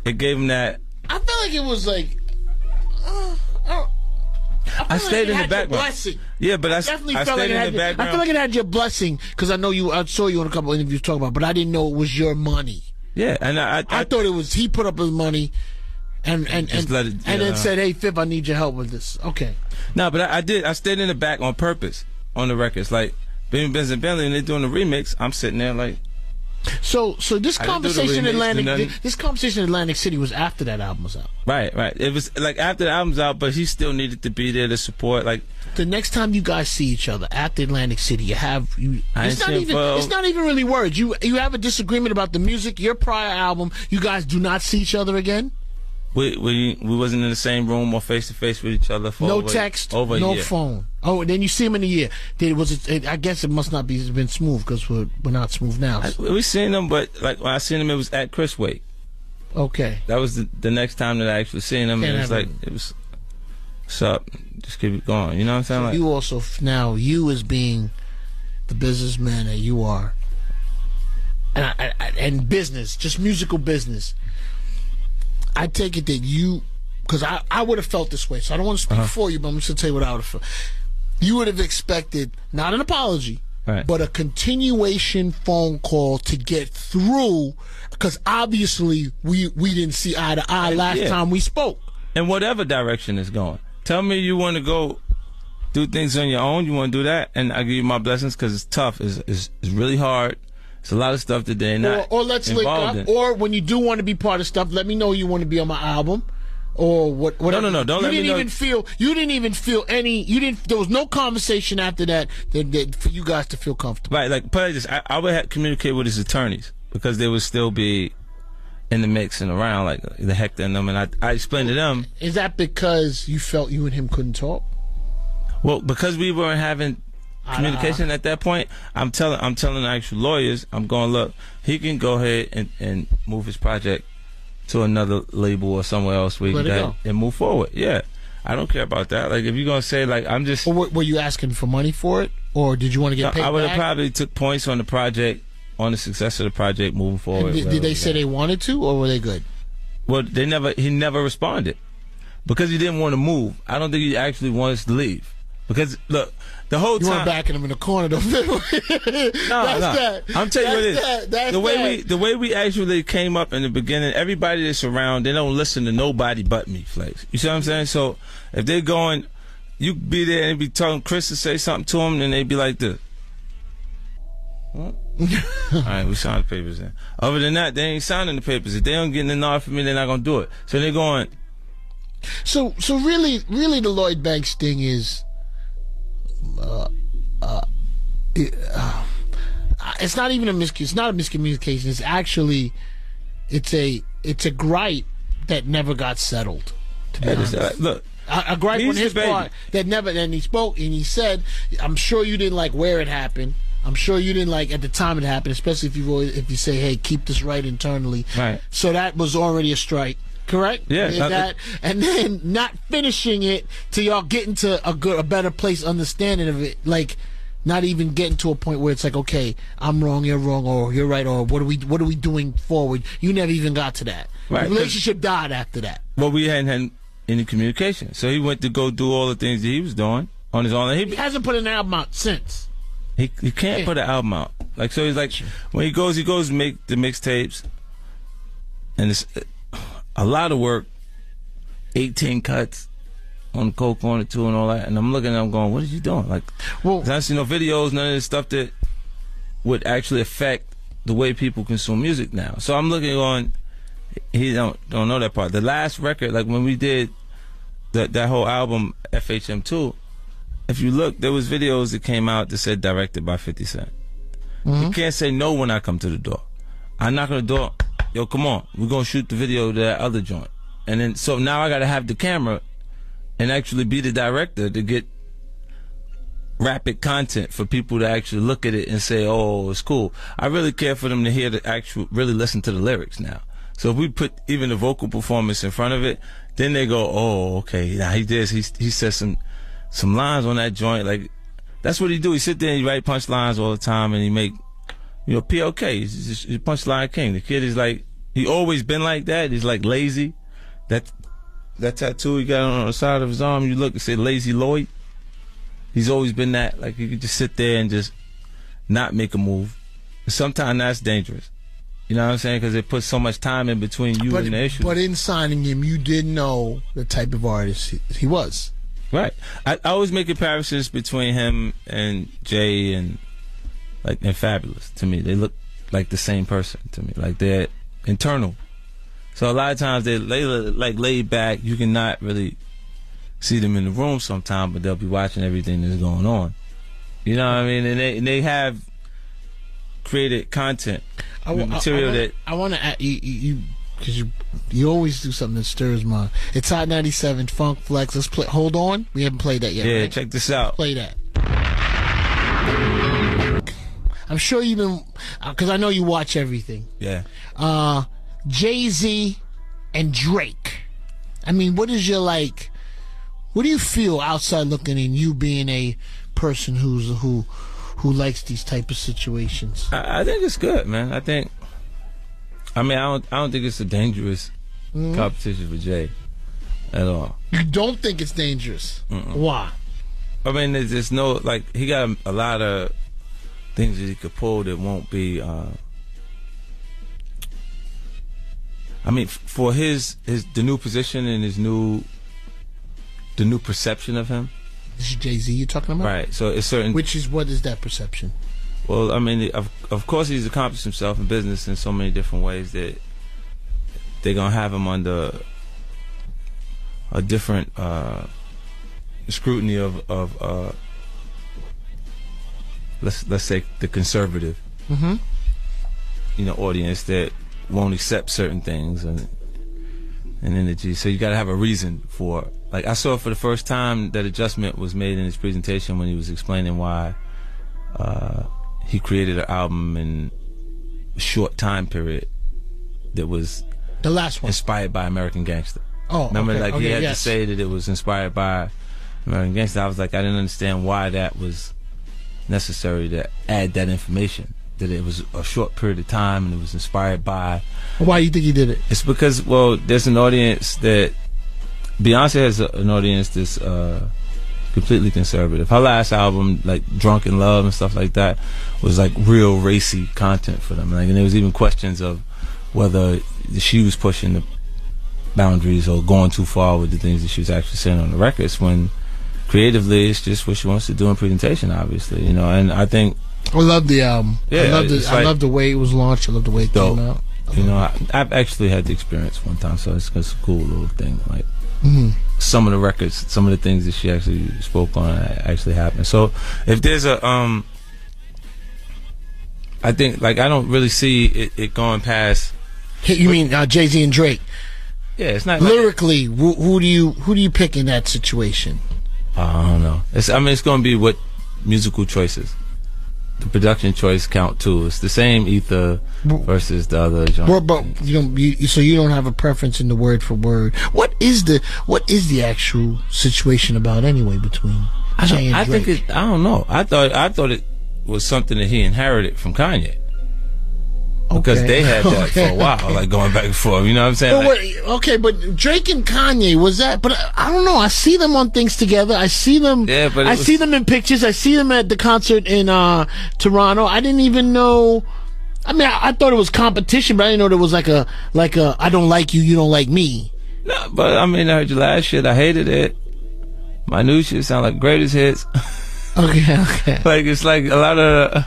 it gave him that. I felt like it was like. I stayed in the background. Yeah, but I stayed in the background. I feel like it had your blessing, because I saw you in a couple of interviews talking about, but I didn't know it was your money. Yeah, and I thought it was he put up his money, and then said, "Hey, Fif, I need your help with this." Okay. No, but I stayed in the back on purpose on the records. Like Benz and Bentley, and they're doing the remix. I'm sitting there like. So this conversation in Atlantic City was after that album was out. Right. It was like after the album's out, but he still needed to be there to support. Like the next time you guys see each other after Atlantic City, it's not even really words. You have a disagreement about the music, your prior album. You guys do not see each other again. We wasn't in the same room or face to face with each other for no text, over no a year. phone. Oh, and then you see him in a year. I guess it must not been smooth, because we're not smooth now. We seen him, but like when I seen him, it was at Chris Wake. Okay. That was the next time that I actually seen him. And it was like what's up? Just keep it going. You know what I'm saying? So like, you also, now, you as being the businessman that you are, and business, just musical business, I take it that you, because I would have felt this way, so I don't want to speak for you, but I'm just going to tell you what I would have felt. You would have expected, not an apology, but a continuation phone call to get through, because obviously we didn't see eye to eye last time we spoke. In whatever direction it's going. Tell me you want to go do things on your own, you want to do that, and I give you my blessings, because it's tough. It's really hard. It's a lot of stuff that they're not or let's link up. In. Or when you do want to be part of stuff, let me know you want to be on my album. Or whatever. No. Don't let me know. You didn't even feel any. There was no conversation after that for you guys to feel comfortable. Right. Like, put it this, I would communicate with his attorneys, because they would still be in the mix and around, like the Hector and them. And I explained to them. Is that because you felt you and him couldn't talk? Well, because we weren't having communication at that point, I'm telling the actual lawyers, I'm going, look, he can go ahead and move his project to another label or somewhere else where he can go and move forward. Yeah, I don't care about that. Like, if you're gonna say, like, I'm just. Or were you asking for money for it, or did you want to get paid? I would have probably took points on the project, on the success of the project moving forward. Did they say they wanted to, or were they good? Well, he never responded, because he didn't want to move. I don't think he actually wants to leave. Because, look, the whole time... You weren't backing him in the corner, though. No. I'm telling you what it is. The way we actually came up in the beginning, everybody that's around, they don't listen to nobody but me, Flex. You see what I'm saying? So, if they're going, you be there and be telling Chris to say something to him, then they be like this. What? All right, we signed the papers then. Other than that, they ain't signing the papers. If they don't get the nod from me, they're not going to do it. So, they're going... So really, the Lloyd Banks thing is... it's not even it's not a miscommunication. It's actually it's a gripe that never got settled. To be honest. Look, a gripe on his part that never. And he spoke and he said, "I'm sure you didn't like where it happened. I'm sure you didn't like at the time it happened, especially if you say, hey, keep this right internally." Right. So that was already a strike. Correct? Yeah. And then not finishing it till y'all getting to a better place understanding of it, like not even getting to a point where it's like, okay, I'm wrong, you're wrong, or you're right, or what are we doing forward? You never even got to that. Right. The relationship died after that. Well, we hadn't had any communication, so he went to go do all the things that he was doing on his own. He hasn't put an album out since. He can't put an album out. Like, so he's like, when he goes make the mixtapes, and it's a lot of work, 18 cuts on the Coke on it too and all that, and I'm looking at him going, what are you doing? Like, well, I don't see no videos, none of this stuff that would actually affect the way people consume music now. So I'm looking on, he don't know that part. The last record, like when we did that whole album FHM2, if you look, there was videos that came out that said directed by 50 Cent. You can't say no when I come to the door. I knock on the door, yo, come on, we're gonna shoot the video to that other joint. And then, so now I gotta have the camera and actually be the director to get rapid content for people to actually look at it and say, oh, it's cool. I really care for them to hear the actual, really listen to the lyrics now. So if we put even the vocal performance in front of it, then they go, oh, okay, now he says some lines on that joint. Like, that's what he do. He sit there and he write punchlines all the time, and he make, you know, POK. He's a punchline king. The kid is like, he always been like that. He's like lazy. That tattoo he got on the side of his arm, you look and say Lazy Lloyd. He's always been that. Like, you could just sit there and just not make a move. Sometimes that's dangerous. You know what I'm saying? Because it puts so much time in between you and the issue. But in signing him, you did know the type of artist he was. Right. I always make comparisons between him and Jay and Fabulous. To me, they look like the same person to me. Like, they're internal. So a lot of times they like laid back. You cannot really see them in the room sometimes, but they'll be watching everything that's going on. You know what I mean? And they have created content, material that I want to add you because you always do something that stirs my. It's Hot 97 Funk Flex. Let's play. Hold on, we haven't played that yet. Yeah, right? Check this out. Play that. I'm sure you've been, because I know you watch everything. Yeah. Jay-Z and Drake. I mean, what is your What do you feel outside looking in, you being a person who likes these type of situations? I think it's good, man. I don't think it's a dangerous competition for Jay at all. You don't think it's dangerous? Mm-mm. Why? I mean, there's no, like, he got a lot of things that he could pull that won't be, I mean, for the new position and the new perception of him. This is Jay-Z you're talking about? Right. So it's certain. What is that perception? Well, I mean, of course he's accomplished himself in business in so many different ways that they're gonna have him under a different scrutiny of let's say the conservative, audience that won't accept certain things and energy. So you got to have a reason for. Like, I saw for the first time that adjustment was made in his presentation when he was explaining why he created an album in a short time period that was the last one inspired by American Gangster. Oh, remember, okay, he had to say that it was inspired by American Gangster. I was like, I didn't understand why that was necessary to add that information. That it was a short period of time and it was inspired by. Why do you think he did it? It's because, well, there's an audience that Beyonce has an audience that's completely conservative. Her last album, like Drunk in Love and stuff like that, was like real racy content for them. Like, and there was even questions of whether she was pushing the boundaries or going too far with the things that she was actually saying on the records, when creatively it's just what she wants to do in presentation, obviously, and I think I love the album. Yeah, I love the way it was launched. I love the way it came out. I've actually had the experience one time, so it's a cool little thing. Like, some of the records, some of the things that she actually spoke on actually happened. So if there's a I think, like, I don't really see it going past. You mean Jay-Z and Drake? Yeah, it's not lyrically. Who do you pick in that situation? I don't know. It's going to be what musical choices. The production choice count too. It's the same ether versus the other genre. But so you don't have a preference in the word for word. What is the actual situation about anyway between Jay and Drake? I don't know. I thought it was something that he inherited from Kanye. Because they had that for a while, like going back and forth. You know what I'm saying? But Drake and Kanye, was that? But I don't know. I see them on things together. I see them. Yeah, but I see them in pictures. I see them at the concert in Toronto. I didn't even know. I mean, I thought it was competition, but I didn't know there was like a I don't like you, you don't like me. No, but I mean, I heard your last shit. I hated it. My new shit sound like greatest hits. Okay. Like, it's like a lot of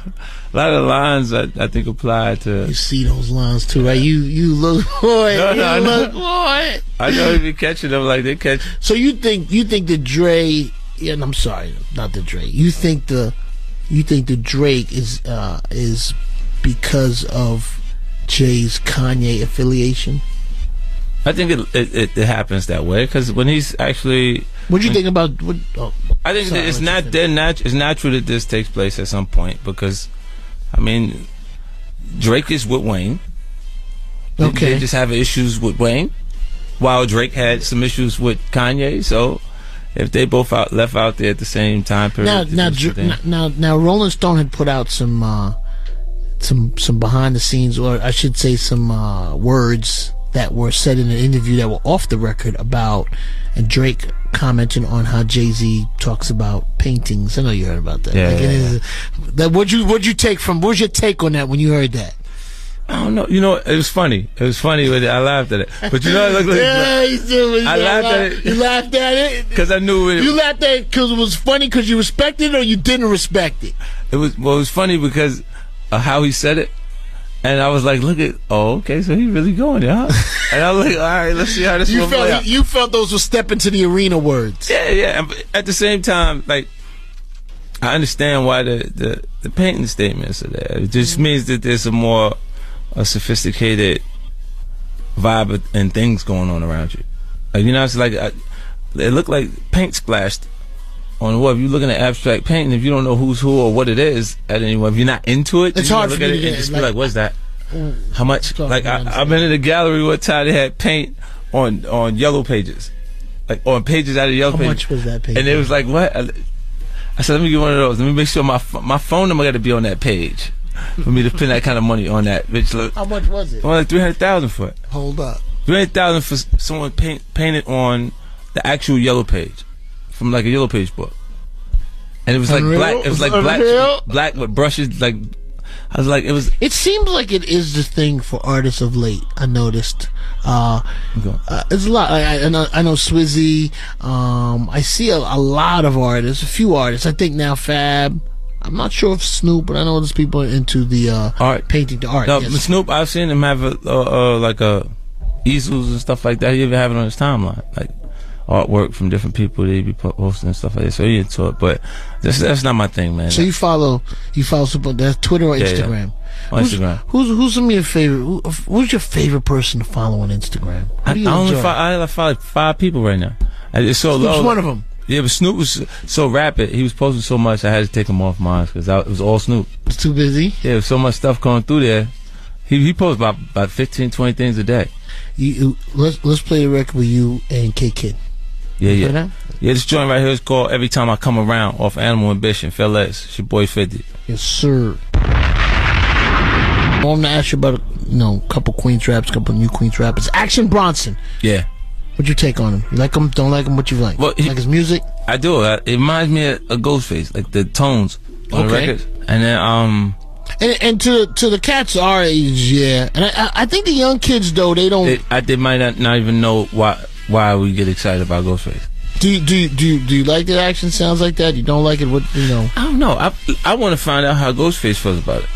lines I think apply to. You see those lines too, right? You look boy. Look boy. I know you be catching them like they catch. So you think the Dre? Yeah, I'm sorry, not the Dre. You think the Drake is because of Jay's Kanye affiliation? I think it happens that way because when he's actually. What do you think about? I think it's natural that this takes place at some point because, I mean, Drake is with Wayne. Okay. They just have issues with Wayne, while Drake had some issues with Kanye. So, if they both left out there at the same time period. Now, Rolling Stone had put out some behind the scenes, or I should say, some words that were said in an interview that were off the record about, and Drake commenting on how Jay-Z talks about paintings. I know you heard about that. Yeah. What'd you take from? What was your take on that when you heard that? I don't know. You know, it was funny. It was funny with it. I laughed at it. But you know, it looked like I laughed at it. You laughed at it because I knew it. You laughed at it because it was funny because you respected it, or you didn't respect it. It was funny because of how he said it. And I was like, okay, so he really going there, huh? And I was like, all right, let's see how this will play out. You felt those were step into the arena words. Yeah. And at the same time, like, I understand why the painting statements are there. It just means that there's a sophisticated vibe and things going on around you. Like, you know, it's like, it looked like paint splashed on the wall. If you're looking at abstract painting, if you don't know who's who or what it is, at anyone, if you're not into it, it's hard look for at me it to and just be like, what's that? How much? Like, I've been in a gallery one time, they had paint on yellow pages. like on pages out of the Yellow Pages. How much was that page? And it was like, what? I said, let me get one of those. Let me make sure my phone number got to be on that page for me to spend that kind of money on that. Bitch, look. How much was it? Like $300,000 for it. Hold up. $300,000 for someone painted on the actual Yellow Page, from like a Yellow Page book. And it was like black. It was like black with brushes. Like I was like, it was. It seems like it is the thing for artists of late. I noticed. It's a lot. I know Swizzy. I see a lot of artists, a few artists. I think now Fab. I'm not sure if Snoop, but I know there's people into the art, painting the art. No, yes. Snoop, I've seen him have like easels and stuff like that. He even have it on his timeline, like artwork from different people that he be posting and stuff like that. So he into it, but that's not my thing, man. So you follow super, that's Twitter or Instagram? On Instagram. Who's some of your favorite? Who's your favorite person to follow on Instagram? I follow like 5 people right now. It's so Snoop's low. one of them. Yeah, but Snoop was so rapid. He was posting so much, I had to take him off mine because it was all Snoop. It's too busy. Yeah, there was so much stuff going through there. He posts about 15, 20 things a day. Let's play a record with you and K-Kid. Yeah. This joint right here is called Every Time I Come Around off Animal Ambition. Fellas, it's your boy 50. Yes, sir. I want to ask you about a couple Queens raps, couple new Queens rappers. Action Bronson. Yeah. What'd you take on him? You like him? Don't like him? What you like? Well, like his music? I do. It reminds me of Ghostface, like the tones on the records. And then and to the cats our age, yeah. And I think the young kids though they don't. They might not even know why we get excited about Ghostface. Do you like the action sounds like that? You don't like it? What I don't know. I want to find out how Ghostface feels about it.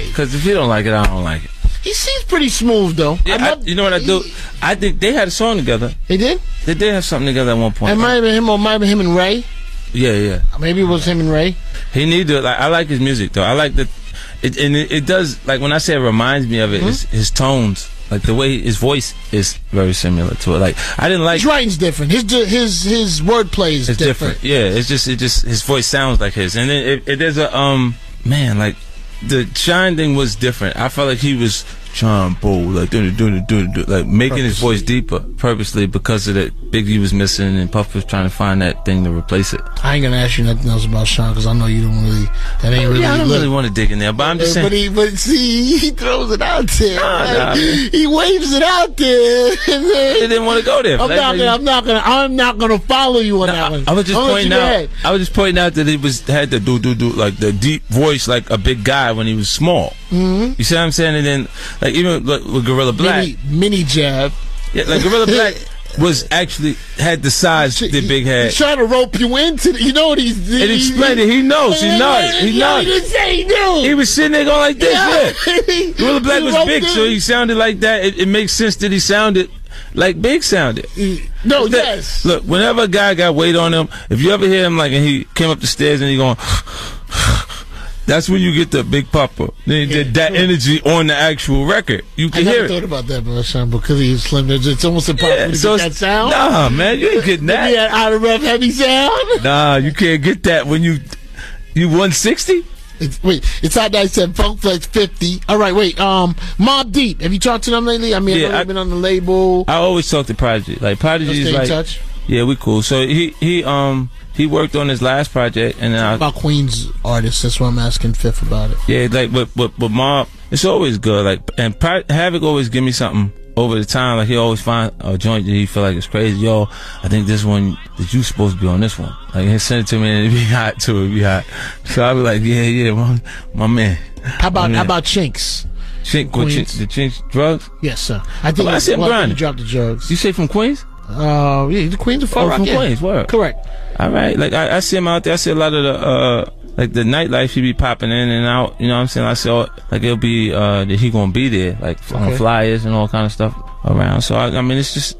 Because if you don't like it, I don't like it. He seems pretty smooth though. Yeah, you know what I do? I think they had a song together. They did? They did have something together at one point. It might have been him, or might have been him and Ray. Yeah. Maybe it was him and Ray. He need to. I like his music though. I like the. It does, like when I say it reminds me of it, his tones, like the way his voice is very similar to it. Like I didn't like. His writing's different. His wordplay is different. Yeah, it's just his voice sounds like his. And then there's a man, like the Shine thing was different. I felt like he was trying like like making his voice deeper purposely because of that Biggie was missing and Puff was trying to find that thing to replace it. I ain't gonna ask you nothing else about Sean because I know you don't really. That ain't really. Yeah, I don't really want to dig in there, but I'm just saying. But see, he throws it out there. He waves it out there. He didn't want to go there. I'm not gonna follow you on that one. I was just pointing out that he had the do like the deep voice like a big guy when he was small. You see what I'm saying? And then like even with Gorilla Black, mini jab. Yeah, like Gorilla Black was actually had the size, the big head. He's trying to rope you into you know what he's and explain it. He knows. He nodded. He nodded. He didn't say he knew. He was sitting there going like this. Yeah. Gorilla Black was big, so he sounded like that. It makes sense that he sounded like Big sounded. No, yes. Look, whenever a guy got weight on him, if you ever hear him like and he came up the stairs and he going. That's when you get the Big Papa. That energy on the actual record. You can hear it. I never thought about that, bro, son, because he's slim. It's almost impossible to get that sound. Nah, man, you ain't getting that. That out of breath heavy sound. Nah, you can't get that when you 160. It's Hot 97 Funk Flex 50. All right, wait. Mobb Deep. Have you talked to them lately? I mean, I've been on the label. I always talk to Prodigy. Like Prodigy's like. Stay in touch. Yeah, we cool. So he worked on his last project, and then about Queens artists. That's why I'm asking Fifth about it. Yeah, like with Mobb, it's always good. Like and Havoc always give me something over the time. Like he always find a joint that he feel like it's crazy. Yo, I think this one that you supposed to be on this one. Like he send it to me and it be hot too. It be hot. So I be like, yeah, my man. How about Chinks? The Chinks drugs? Yes, sir. I think I see him grinding. Drop the drugs. You say from Queens? Yeah, the Queens of Far Rock. From Queens, word. Correct. All right, like I see him out there. I see a lot of the like the nightlife he be popping in and out. You know what I'm saying? I see like it'll be that he gonna be there, like on flyers and all kind of stuff around. So I mean, it's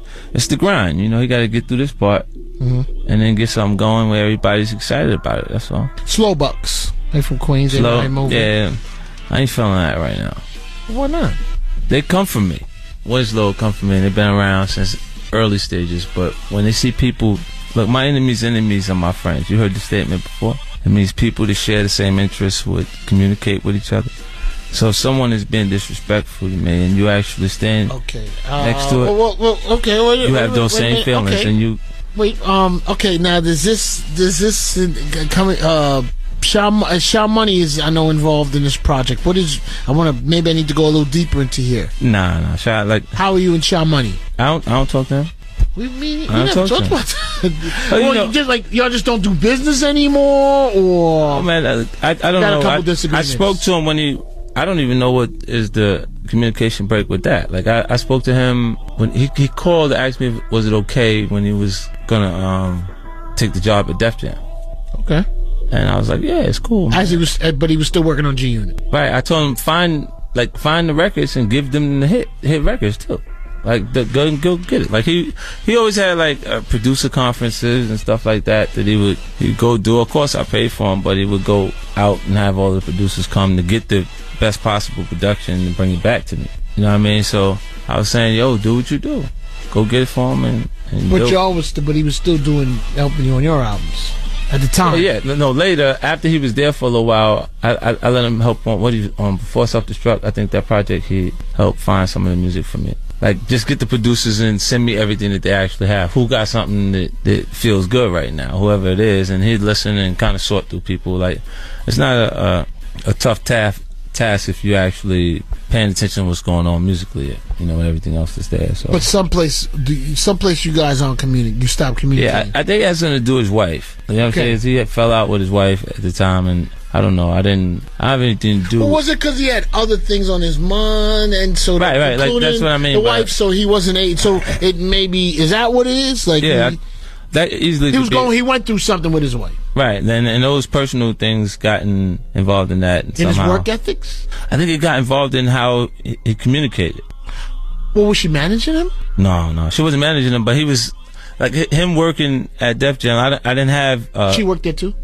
the grind. You know, he got to get through this part and then get something going where everybody's excited about it. That's all. Slowbucks, they from Queens. Yeah, I ain't feeling that right now. Why not? They come from me. Winslow come from me. They've been around since early stages, but when they see people, look, my enemies are my friends. You heard the statement before. It means people that share the same interests would communicate with each other. So if someone is being disrespectful to me and you actually stand next to it, you have those same feelings and Wait, okay, now does this coming Sha Money is, I know, involved in this project. What is, maybe I need to go a little deeper into here. Nah, Sha, like, how are you and Sha Money? I don't talk to him. We never talked about that. Well, just like y'all just don't do business anymore, or oh, man, I don't know. I spoke to him when I don't even know what is the communication break with that. Like I spoke to him when he called to ask me was it okay when he was gonna take the job at Def Jam. Okay. And I was like, yeah, it's cool, man. But he was still working on G Unit. Right. I told him find the records and give them the hit records too. Like, go get it. Like, he always had, like, producer conferences and stuff like that he'd go do. Of course, I paid for him, but he would go out and have all the producers come to get the best possible production and bring it back to me. You know what I mean? So I was saying, yo, do what you do. Go get it for him and but he was still helping you on your albums at the time. Oh, yeah. No, later, after he was there for a little while, I let him help on Before Self-Destruct. I think that project, he helped find some of the music for me. Like, just get the producers and send me everything that they actually have. Who got something that feels good right now, whoever it is, and he'd listen and kind of sort through people. Like, it's not a tough task if you actually paying attention to what's going on musically, you know, and everything else that's there. So, but someplace you guys aren't communicating. You stop communicating. Yeah, I think it has something to do with his wife. You know what I'm saying? He fell out with his wife at the time, and I don't know. I have anything to do. Well, was it because he had other things on his mind, and so right, like that's what I mean. The wife, so he wasn't so it maybe is that what it is? Like, yeah, that easily. He went through something with his wife. Right, and those personal things gotten involved in that. And in his work ethics? I think it got involved in how he communicated. Well, was she managing him? No, she wasn't managing him, but he was, like, him working at Def Jam, I didn't have... she worked there too?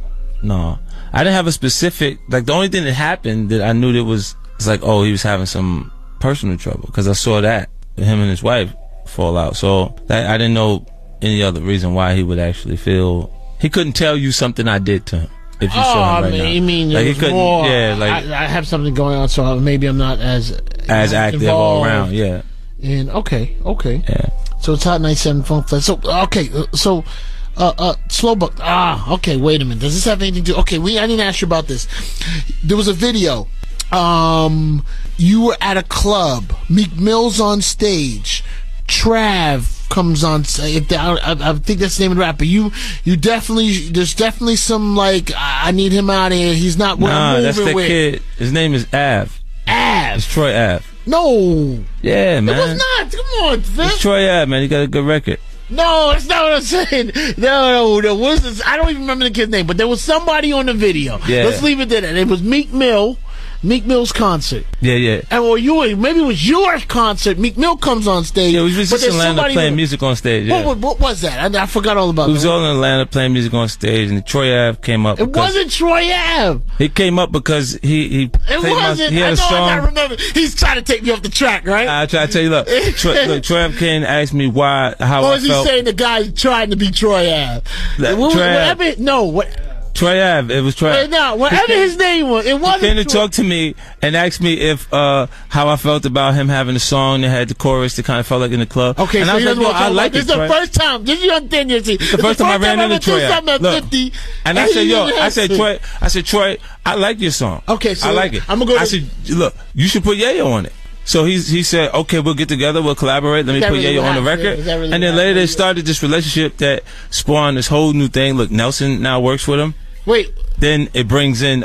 No. I didn't have a specific... Like, the only thing that happened that I knew that was like, oh, he was having some personal trouble, because I saw that, him and his wife fall out. So, I didn't know any other reason why he would actually feel... He couldn't tell you something I did to him. If you saw him right now. You mean like, he couldn't? More, yeah, like I have something going on, so maybe I'm not as active all around. Yeah. And okay. Yeah. So it's Hot 97 Funk Fest. So okay, so Slowbucks. Okay. Wait a minute. Does this have anything to do? Okay, I didn't ask you about this. There was a video. You were at a club. Meek Mill's on stage. Trav comes on. I think that's the name of the rapper. You definitely. There's definitely some like. I need him out of here. He's not what I'm moving that's the with. Kid. His name is Av. It's Troy Ave. No. Yeah, man. It was not. Come on, Fifth. It's Troy Ave, man. He got a good record. No, that's not what I'm saying. No. What was this? I don't even remember the kid's name, but there was somebody on the video. Yeah. Let's leave it at that. It was Meek Mill's concert. Yeah. And maybe it was your concert. Meek Mill comes on stage. Yeah, we was just in Atlanta playing music on stage. Yeah. What was that? I forgot all about it. We was all in Atlanta playing music on stage, and Troy Ave came up. It wasn't Troy Ave. He came up because he wasn't. He had a song. I remember. He's trying to take me off the track, right? I try to tell you, look, Troy Ave came and asked me how I felt. Or is he saying the guy's trying to be Troy Ave? Troy Ave. It was Troy Ave. No, whatever his name was, it wasn't. He came to talk to me and asked me if how I felt about him having a song that had the chorus that kind of felt like in the club. Okay, and so I was like, well, I like it. This is the first time. This is your thing. The first time I ran into Troy Ave. Look, and I said, Troy, I like your song. Okay, so I like it. I'm gonna go. I said, look, you should put Yayo on it. So he said, okay, we'll get together, we'll collaborate, let me put Yayo on the record. And then later they started this relationship that spawned this whole new thing. Look, Nelson now works with him. Wait. Then it brings in,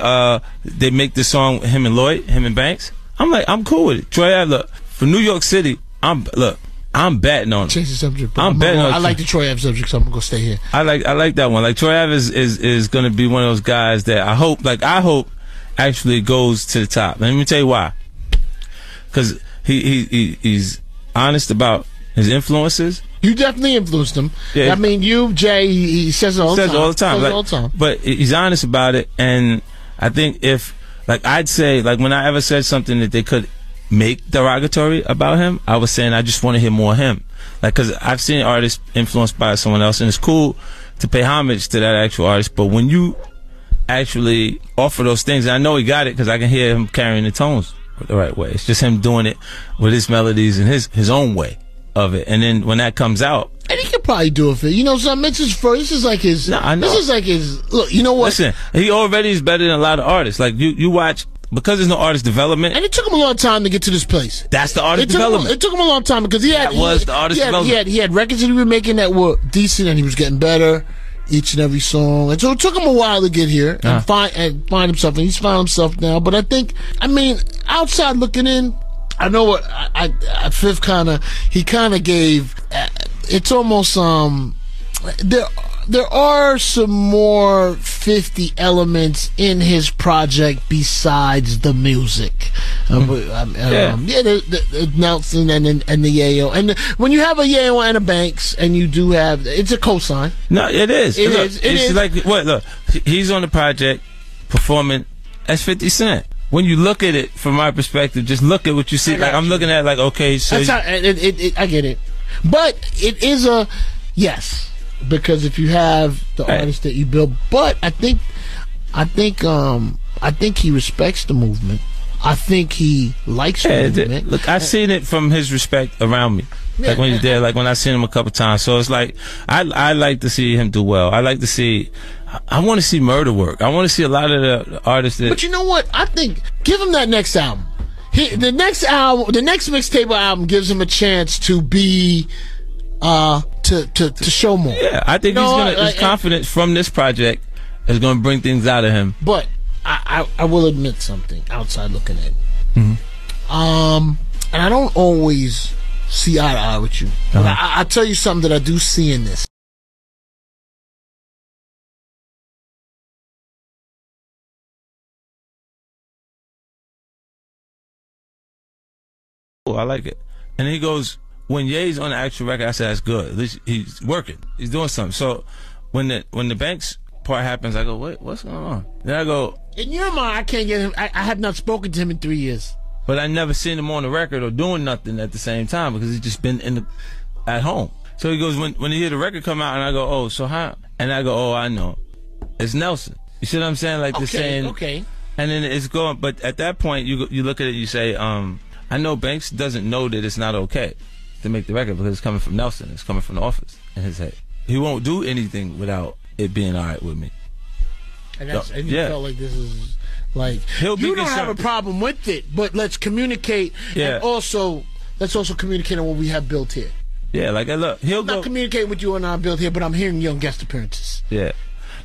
they make the song, him and Lloyd, him and Banks. I'm like, I'm cool with it. Troy Ave, look, for New York City, I'm betting on it. Change the subject. I'm betting on it. I like the Troy Ave subject, so I'm gonna go stay here. I like that one. Like, Troy Ave is gonna be one of those guys that I hope actually goes to the top. Let me tell you why. Because he's honest about his influences. You definitely influenced him. Yeah. I mean, Jay, he says it all the time. But he's honest about it, and I think if, like, I'd say, like, when I ever said something that they could make derogatory about him, I was saying I just want to hear more of him. Like, because I've seen artists influenced by someone else, and it's cool to pay homage to that actual artist, but when you actually offer those things, and I know he got it because I can hear him carrying the tones the right way. It's just him doing it with his melodies and his own way. of it, and then when that comes out. And he could probably do it for you know something. It's his first. This is like his. No, I know. This is like his. Look, you know what? Listen, he already is better than a lot of artists. Like you watch because there's no artist development, and it took him a long time to get to this place. That's the artist development. It took him a long time because the artist development. He had records that he was making that were decent, and he was getting better each and every song. And so it took him a while to get here and find himself. And he's found himself now. But I mean, outside looking in, I know what Fifth kind of gave. It's almost there are some more 50 elements in his project besides the music. Nelson and the Yayo, and when you have a Yayo and a Banks, and you do have, it's a cosign. No, it is. It is. Like what? Look, he's on the project performing as 50 Cent. When you look at it from my perspective, just look at what you see. Like I'm looking at, like, okay, so that's how, I get it, but it is a yes, because if you have the artist that you build, but I think he respects the movement. I think he likes the movement. Look, I've seen it from his respect around me. Like when he's there, like when I've seen him a couple times. So it's like I like to see him do well. I like to see. I want to see murder work. I want to see a lot of the artists that. But you know what? I think give him that next album. The next mixtape album gives him a chance to be to show more. Yeah, I think his confidence from this project is going to bring things out of him. But I will admit something outside looking in. And I don't always see eye to eye with you. But I tell you something that I do see in this. I like it. And he goes, when Ye's on the actual record, I said, that's good. At least he's working. He's doing something. So when the Banks part happens, I go, wait, what's going on? Then I go, in your mind, I can't get him. I have not spoken to him in 3 years. But I never seen him on the record or doing nothing at the same time because he's just been at home. So he goes, when he hear the record come out, and I go, oh, so how? And I go, oh, I know. It's Nelson. You see what I'm saying? Like they're saying. Okay. And then it's going, but at that point, you look at it, you say, I know Banks doesn't know that it's not okay to make the record because it's coming from Nelson. It's coming from the office in his head. He won't do anything without it being all right with me. And you felt like this is like you don't have a problem with it, but let's communicate. Yeah. And let's also communicate on what we have built here. Yeah, like look, he'll not communicate with you on our build here, but I'm hearing you on guest appearances. Yeah,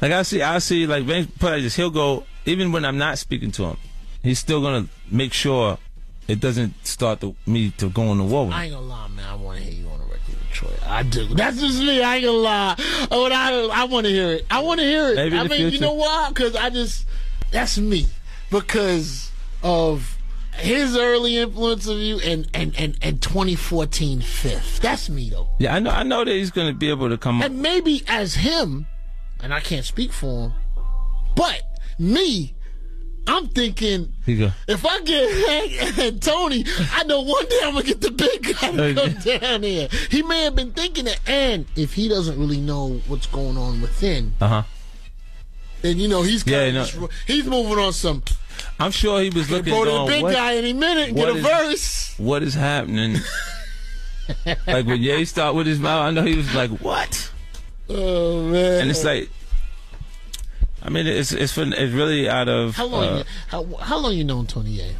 like I see like Banks put like this. He'll go even when I'm not speaking to him. He's still gonna make sure it doesn't start me to go on the wall with him. I ain't gonna lie, man. I want to hear you on the record with Troy. I do. That's just me. I ain't gonna lie. I want to hear it. I want to hear it. Maybe I mean, you know why? Because that's me. Because of his early influence of you and 2014 Fifth. That's me though. Yeah, I know that he's gonna be able to come up. And maybe as him, and I can't speak for him, but me, I'm thinking, if I get Hank and Tony, I know one day I'm going to get the big guy to come down here. He may have been thinking it, and if he doesn't really know what's going on within, then, you know, he's he's moving on some. I'm sure he was looking to the big guy any minute and get a verse. What is happening? Like when Ye start with his mouth, I know he was like, what? Oh, man. And it's like, I mean, it's really out of. How long you known Tony Yayo?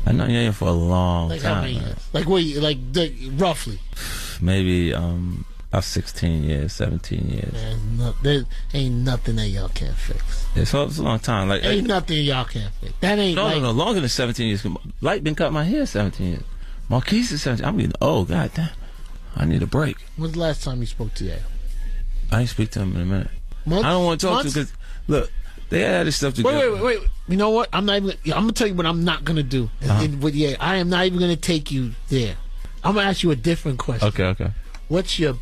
I know Yayo for a long time. How many years? Like roughly? Maybe about 16 years, 17 years. Man, there ain't nothing that y'all can't fix. Yeah, so it's a long time. Like ain't nothing y'all can't fix. That ain't no longer than 17 years. Light been cut my hair 17 years. Marquise is 17. I'm getting old. God damn, I need a break. When's the last time you spoke to Yayo? I ain't speak to him in a minute. Months? I don't want to talk to him because. Look, they had this stuff together. Wait. You know what? I'm going to tell you what I'm not going to do. I am not even going to take you there. I'm going to ask you a different question. Okay. What's your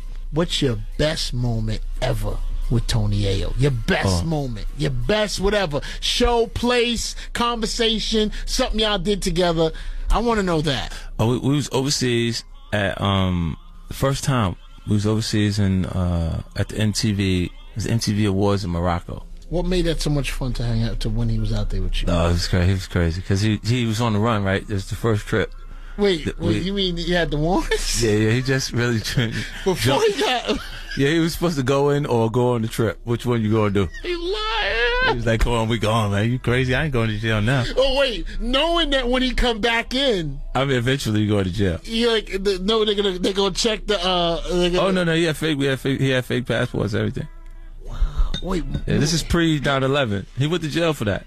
best moment ever with Tony Yayo? Your best moment. Your best whatever. Show, place, conversation, something y'all did together. I want to know that. Oh, we was overseas at the first time we was overseas at the MTV. It was the MTV Awards in Morocco. What made that so much fun to hang out to when he was out there with you? Oh, it was crazy. He was crazy because he was on the run, right? It was the first trip. Wait, you mean he had the warrants? Yeah, he just really before he got. Yeah, he was supposed to go in or go on the trip. Which one you gonna do? He lying. He was like, "Come on, we going, man. You crazy? I ain't going to jail now." Oh wait, knowing that when he come back in, I mean, eventually you go to jail. You like no, they're gonna check the. Oh no, he had fake passports, everything. Wow. Wait. Yeah, this is pre 9/11. He went to jail for that.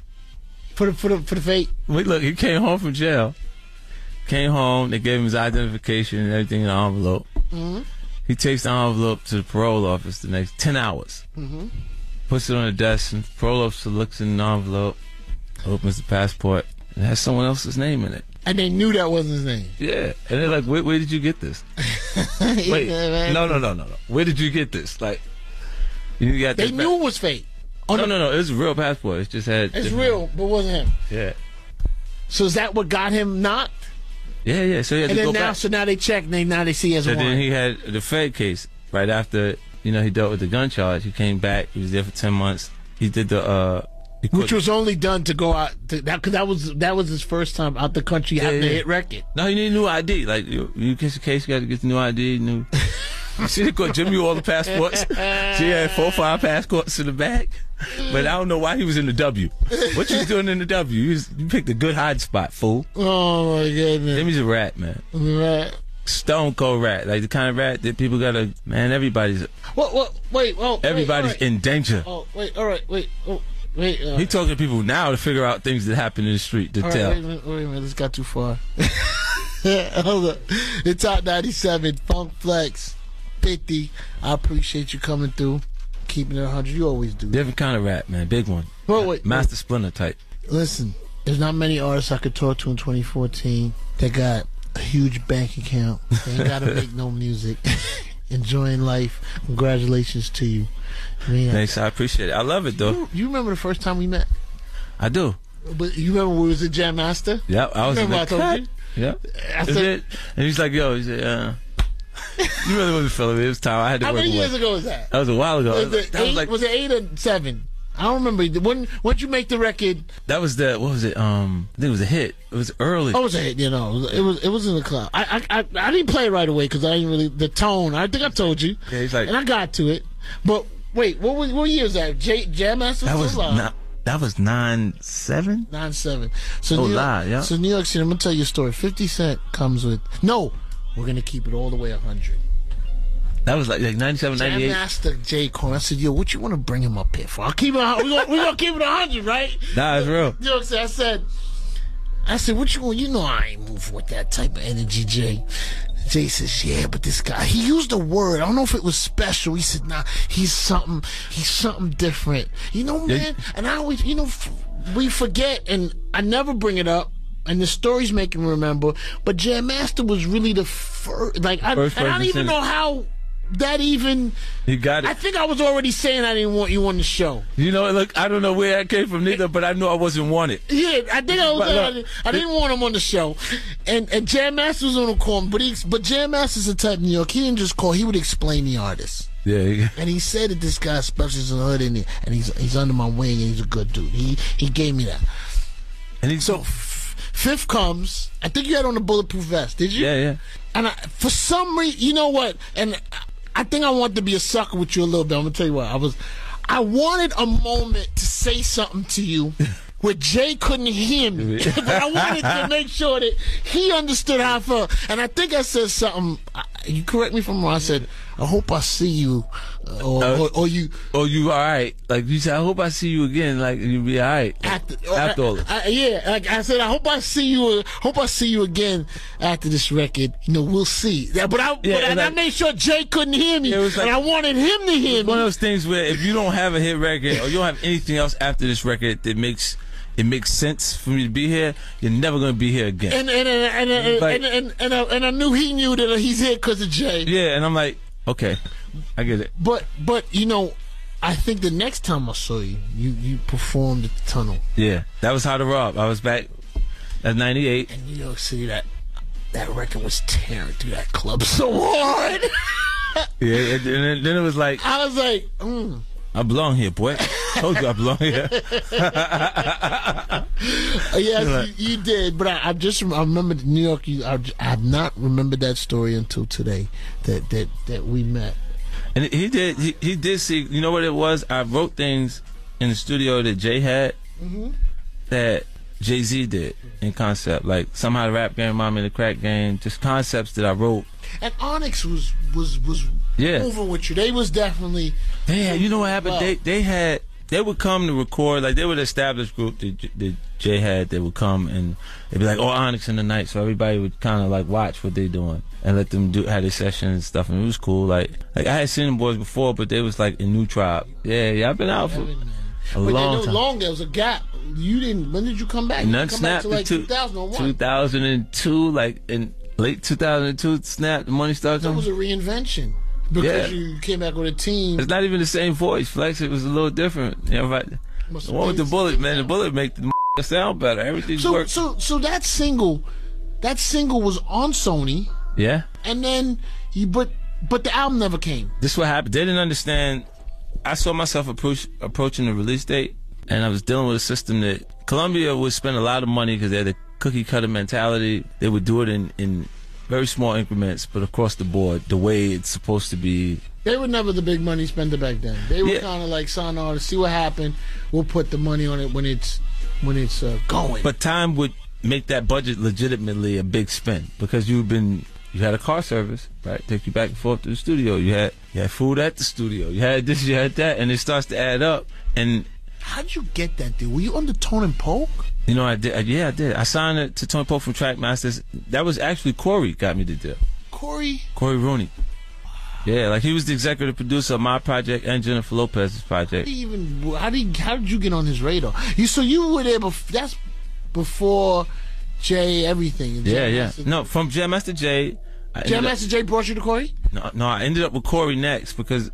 For the fake. Wait, look, he came home from jail. Came home, they gave him his identification and everything in an envelope. Mm-hmm. He takes the envelope to the parole office the next 10 hours. Mm-hmm. Puts it on the desk, and the parole officer looks in the envelope, opens the passport, and it has someone else's name in it. And they knew that wasn't his name. Yeah. And they're like, where did you get this? Wait, no. Where did you get this? Like, you got they knew it was fake. Oh, no. It was a real passport. It just had... It's real, but it wasn't him. Yeah. So is that what got him knocked? Yeah. So he had to go back. So now they check, and now they see he has a warrant. So then he had the Fed case right after, he dealt with the gun charge. He came back. He was there for 10 months. He did the... Which was only done to go out, because that was his first time out the country having a hit record. No, he needed new ID. Like, you catch the case, you got to get the new ID. See, they got Jimmy all the passports. She had 4 or 5 passports in the back. But I don't know why he was in the W. What you was doing in the W? You picked a good hiding spot, fool. Oh, my goodness. Jimmy's a rat, man. Rat. Stone cold rat. Like the kind of rat that people gotta... Man, everybody's... Everybody's in danger. Oh, wait, all right, wait. Oh, wait. He talking to people now to figure out things that happen in the street to tell. Wait a minute. This got too far. Hold up. It's Hot 97, Funk Flex, 50. I appreciate you coming through. Keeping it 100, you always do. Different kind of rap, man. Big one. Master Splinter type. Listen, there's not many artists I could talk to in 2014 that got a huge bank account. They ain't got to make no music. Enjoying life. Congratulations to you. Thanks, I appreciate it. I love it, though. You remember the first time we met? I do. But you remember we was at Jam Master? Yeah, I was. Remember I told you? Yeah. I said, and he's like, "Yo," he said, "You really wasn't feeling it. It was time. I had to work." How many years ago was that? That was a while ago. Was it 8 or 7? I don't remember. When you make the record? That was what was it? I think it was a hit. It was early. Oh, it was a hit. It was in the club. I didn't play it right away because I didn't really the tone. I think I told you. Yeah, he's like, and I got to it. But wait, what year was that? Jam Master. That was 9/7. 9/7. So So New York City. I'm gonna tell you a story. 50 Cent comes with we're gonna keep it all the way 100. That was like 97, 98. Jam Master Jayceon. I said, "Yo, what you want to bring him up here for? I'll keep it. We're gonna keep it 100, right?" Nah, it's real. You know what I'm saying? I said, "What you want? You know I ain't moving with that type of energy, Jay." Jay says, "Yeah, but this guy, he used a word. I don't know if it was special." He said, "Nah, he's something different." Man. Yeah. And I always, we forget, and I never bring it up. And the stories make me remember. But Jam Master was really the first. Like, I don't even know how that even. He got it. I think I was already saying I didn't want you on the show. Look, I don't know where that came from neither, but I knew I wasn't wanted. Yeah, I think I didn't want him on the show. And Jam Master was on the call, but Jam Master's the type of New York. He didn't just call. He would explain the artist. Yeah. And he said that this guy specials in the hood in it, and he's under my wing, and he's a good dude. He gave me that. And he's so. Fifth comes. I think you had on the bulletproof vest. Did you? Yeah. And for some reason, you know what? And I think I wanted to be a sucker with you a little bit. I'm gonna tell you what. I wanted a moment to say something to you where Jay couldn't hear me, but I wanted to make sure that he understood how I felt. And I think I said something. You correct me if I'm wrong. I said, "I hope I see you," or you. Or you all right? Like you said, "I hope I see you again." Like you'll be all right after all this. Like I said, "I hope I see you. Hope I see you again after this record." We'll see. But I made sure Jay couldn't hear me, and I wanted him to hear me. One of those things where if you don't have a hit record or you don't have anything else after this record that makes sense for me to be here, you're never gonna be here again. And I knew he knew that he's here because of Jay. Yeah, and I'm like, okay, I get it. But I think the next time I saw you, you performed at the Tunnel. Yeah, that was How to Rob. I was back at 98. And New York City, that record was tearing through that club so hard. Yeah, and then it was like, I was like, I belong here, boy. told you I belong here. Yes, you did. But I remember New York. I have not remembered that story until today. That we met. And he did see. You know what it was? I wrote things in the studio that Jay had that Jay-Z did in concept. Like somehow the rap game remind me of the crack game. Just concepts that I wrote. And Onyx was moving with you. They was definitely. You know what happened? They would come to record. Like they were the established group that Jay had. They would come and they'd be like, "Oh, Onyx in the night." So everybody would kind of like watch what they doing and let them have their sessions and stuff. And it was cool. Like I had seen them boys before, but they was like in New Tribe. Yeah, I've been out for a long time. There was a gap. You didn't. When did you come back? None come snapped back to like 2001. 2002, like in late 2002. Snap. The money started. That was a reinvention because you came back with a team. It's not even the same voice. Flex. It was a little different. You know, right? The one with the bullet, man. The bullet make the sound better. Everything works. So that single was on Sony. Yeah. And then but the album never came. This is what happened. They didn't understand. I saw myself approaching the release date, and I was dealing with a system that Columbia would spend a lot of money because they had the cookie cutter mentality. They would do it in very small increments, but across the board, the way it's supposed to be. They were never the big money spender back then. They were kind of like sign artists, see what happened. We'll put the money on it when it's going. But time would make that budget legitimately a big spend because you had a car service, right? Take you back and forth to the studio. You had food at the studio. You had this, you had that, and it starts to add up. And how'd you get that deal? Were you under Tone and Polk? You know, I did. I did. I signed it to Tone and Polk from Trackmasters. That was actually Corey got me the deal. Corey Rooney. Yeah, like he was the executive producer of my project and Jennifer Lopez's project. How did you get on his radar? You were there before. That's before Jay everything. Yeah. No, from Jam Master Jay. Jam Master Jay brought you to Corey? No, I ended up with Corey next because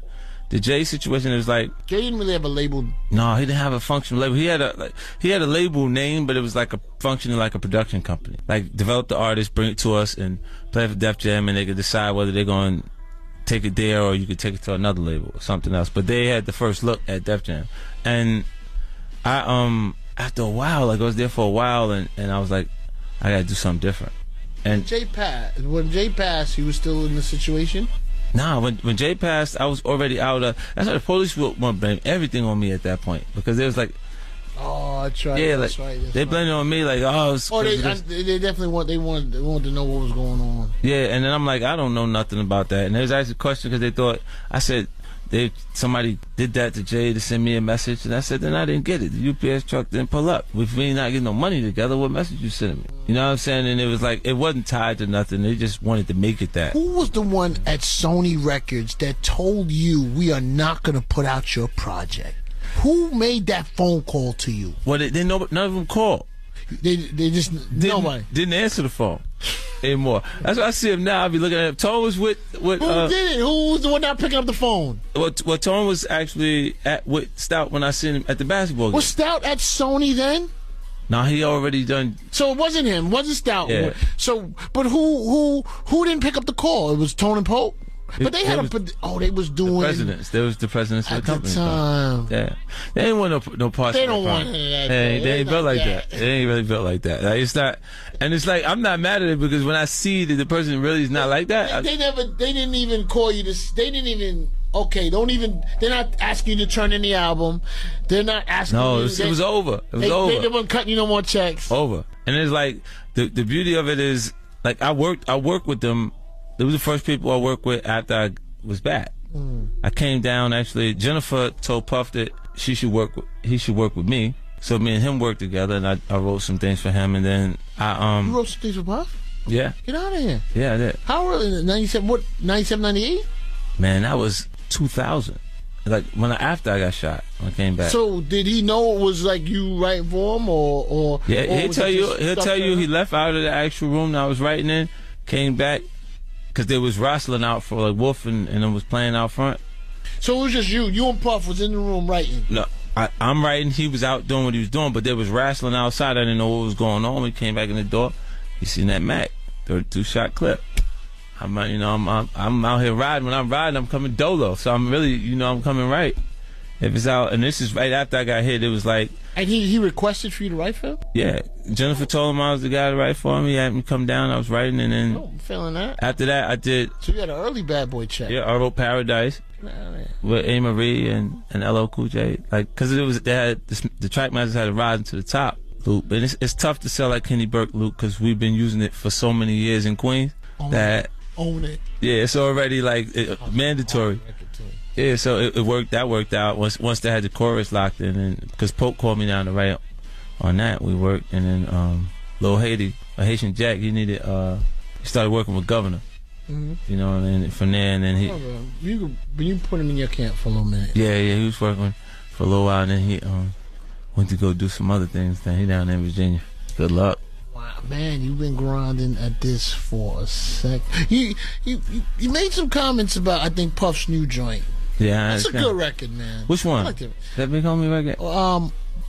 the Jay situation is like Jay didn't really have a label. No, he didn't have a functional label. He had a label name, but it was like functioning like a production company. Like develop the artist, bring it to us, and play for Def Jam, and they could decide whether they're going to take it there or you could take it to another label or something else. But they had the first look at Def Jam, and I after a while, like I was there for a while, and I was like, I gotta do something different. And when Jay passed, he was still in the situation? Nah, when Jay passed, I was already out of. That's why the police would want to blame everything on me at that point because it was like, oh, that's right. Yeah, that's like right. they blamed it on me, like, they definitely wanted to know what was going on. Yeah, and then I'm like, I don't know nothing about that. And they was asking a question because they thought I said somebody did that to Jay to send me a message, and I said, then I didn't get it. The UPS truck didn't pull up. If we not getting no money together, what message you sending me? You know what I'm saying? And it was like, it wasn't tied to nothing. They just wanted to make it that. Who was the one at Sony Records that told you we are not going to put out your project? Who made that phone call to you? Well, none of them called. They just nobody didn't answer the phone anymore. That's why I see him now. I be looking at him. Tone was with who did it? Who was the one not picking up the phone? Well, Tone was actually with Stout when I seen him at the basketball game. Was Stout at Sony then? No, he already done. So it wasn't him. It wasn't Stout. Yeah. So, but who didn't pick up the call? It was Tone and Polk. But they had they was doing the presidents. There was the presidents of the company. At the time. Yeah, they ain't want no parts. They don't want that. They ain't built like that. They ain't really built like that. Like, it's not, and it's like I'm not mad at it because when I see that the person really is not like that, they didn't even call you to. They didn't even. Okay, they're not asking you to turn in the album. They're not asking you. No, it was over. It was over. They weren't cutting you no more checks. Over. And it's like, the beauty of it is, like, I worked with them. They were the first people I worked with after I was back. I came down, actually. Jennifer told Puff that he should work with me. So me and him worked together, and I wrote some things for him, and then You wrote some things for Puff? Yeah. Get out of here. Yeah, I did. How early? 97, what, 97, 98? Man, that was 2000. Like after I got shot, when I came back. So did he know it was like you writing for him, or yeah? Or He'll tell you he left out of the actual room that I was writing in, came back because they was wrestling out for like Wolf and it was playing out front. So it was just you and Puff was in the room writing. No, I'm writing. He was out doing what he was doing, but they was wrestling outside. I didn't know what was going on. We came back in the door. You seen that Mac 32-shot clip. I'm out here riding. When I'm riding, I'm coming dolo. So I'm really, I'm coming right. If it's out, and this is right after I got hit, it was like. And he requested for you to write for him? Yeah. Jennifer told him I was the guy to write for him. He had me come down. I was writing, and then. Oh, I'm feeling that. After that, I did. So you had an early Bad Boy check. Yeah, I wrote Paradise with A. Marie and LL Cool J. Like, cause they had the Trackmasters had a Rise to the Top loop, and it's tough to sell like Kenny Burke loop because we've been using it for so many years in Queens own it. Yeah, it's already like mandatory. Yeah, so it worked. That worked out once they had the chorus locked in, and because Pope called me down to write on that, we worked, and then Lil Haiti, a Haitian Jack, he started working with Governor. You know, and then from there, and then you put him in your camp for a little minute. Yeah, he was working for a little while, and then he went to go do some other things. Then he down there in Virginia. Good luck. Wow, man, you've been grinding at this for a sec. You made some comments about, I think, Puff's new joint. Yeah, that's a good record, man. Which one? I like it. That Big Homie record?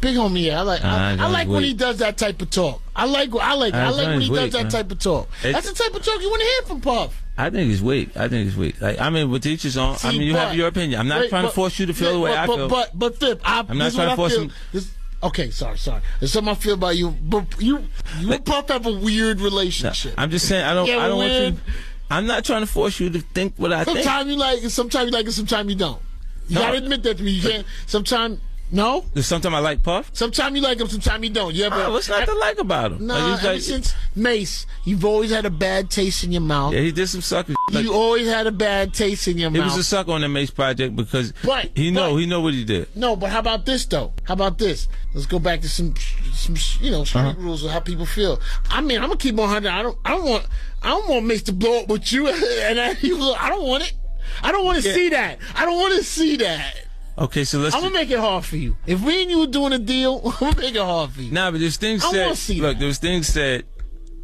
Big Homie, yeah. I like when he does that type of talk. I like when he does that type of talk. That's the type of talk you want to hear from Puff. I think it's weak. Like, I mean, with each his own. I mean, you have your opinion. I'm not trying to force you to feel the way I feel. But Fip, I'm not trying to force him. Okay, sorry. There's something I feel about you, but you and Puff have a weird relationship. No, I'm just saying I don't want you. I'm not trying to force you to think what I think. Sometimes you like it, sometimes you don't. You gotta admit that to me. You can't. Sometimes. No? Sometimes I like Puff? Sometimes you like him, sometimes you don't. You ever, what's not to like about him? Nah, ever since Mace, you've always had a bad taste in your mouth. Yeah, he did some sucker shit. You always had a bad taste in your mouth. He was a sucker on the Mace project because he know what he did. No, but how about this, though? How about this? Let's go back to some street rules of how people feel. I mean, I'm going to keep on 100. I don't want Mace to blow up with you. And I don't want it. I don't want to see that. I don't want to see that. Okay, so I'm gonna make it hard for you. If me and you were doing a deal, I'm gonna make it hard for you. Nah, but there's things said. Look, there was things said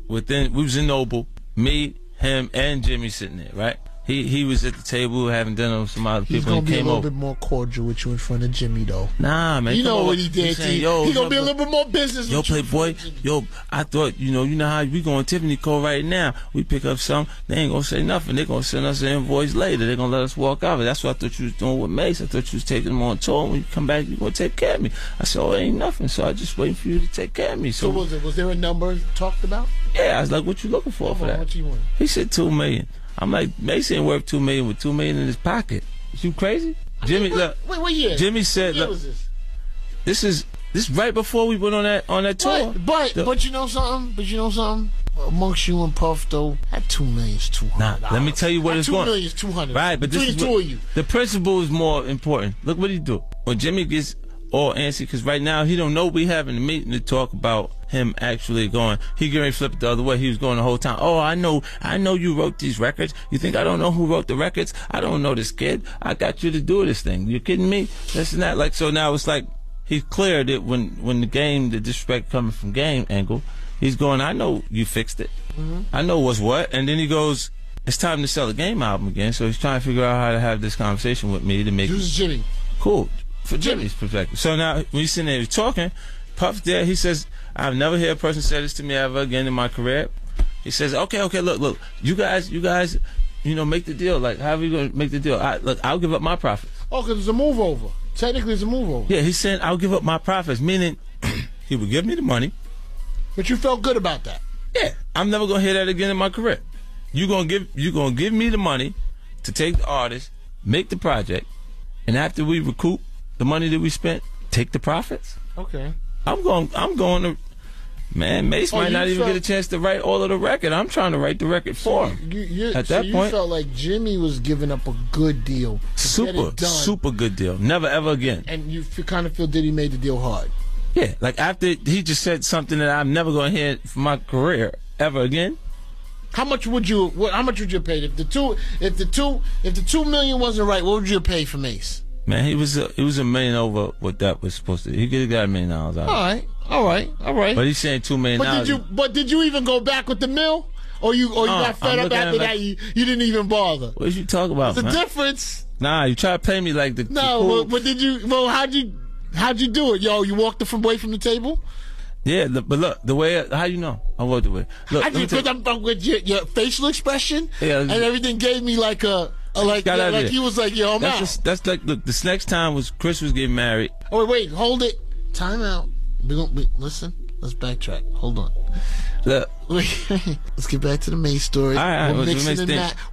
within. We was in Noble, me, him, and Jimmy sitting there, right? He was at the table having dinner with some other people. He's gonna be a little bit more cordial with you in front of Jimmy, though. Nah, man. You know what he did. He's gonna be a little bit more business. Yo, Playboy. Yo, I thought you know how we going to Tiffany Co. right now. We pick up something. They ain't gonna say nothing. They gonna send us an invoice later. They gonna let us walk out. That's what I thought you was doing with Mace. I thought you was taking them on tour. When you come back, you gonna take care of me. I said, oh, it ain't nothing. So I just waiting for you to take care of me. So was there a number talked about? Yeah, I was like, what you looking for that? What you want? He said $2 million. I'm like, Mace ain't worth $2 million with $2 million in his pocket. Is you crazy? Jimmy, look. Wait, what year? Jimmy said, what year was this? This is right before we went on that tour. But you know something? Amongst you and Puff, though, that $2 million is $200. Nah, let me tell you what it's going. $2 million is $200. Right, but between the two of you, the principle is more important. Look what he do. When Jimmy gets all antsy, because right now he don't know we having a meeting to talk about him actually going. He getting flip it the other way. He was going the whole time. Oh, I know you wrote these records. You think I don't know who wrote the records? I don't know this kid. I got you to do this thing. You kidding me? This and that. Like, so now it's like he cleared it when the disrespect coming from Game angle. He's going, I know you fixed it. I know what's what. And then he goes, it's time to sell the Game album again. So he's trying to figure out how to have this conversation with me to make it Jimmy. Cool. For Jimmy's perspective. So now, when he's sitting there talking, Puff's there, he says, I've never heard a person say this to me ever again in my career. He says, okay, look, you guys, make the deal. Like, how are we going to make the deal? I'll give up my profits. Oh, because it's a move over. Technically, it's a move over. Yeah, he's saying, I'll give up my profits, meaning he would give me the money. But you felt good about that. Yeah, I'm never going to hear that again in my career. You're going to give me the money to take the artist, make the project, and after we recoup the money that we spent, take the profits. Okay. I'm going to. Man, Mace might not even get a chance to write all of the record. I'm trying to write the record for him. At that point, you felt like Jimmy was giving up a good deal. Super good deal. Never ever again. And you kind of feel Diddy made the deal hard. Yeah, like after he just said something that I'm never going to hear from my career ever again. How much would you pay if the $2 million wasn't right? What would you pay for Mace? Man, he was $1 million over what that was supposed to. He could have got $1 million out of it. All right. But he's saying $2 million. But did you even go back with the mill, or you got fed up after that? You didn't even bother. What did you talk about? There's a difference. Nah, you try to pay me like the. No, cool. but did you? Well, how'd you do it, yo? You walked away from the table. Yeah, but look, the way, how you know I walked away? Look, because I'm with your facial expression, and everything gave me like a Like he was like, yo, I'm out. That's like, look, this next time was Chris was getting married. Oh, wait, hold it. Time out. Listen, let's backtrack. Hold on. Let's get back to the main story. All right,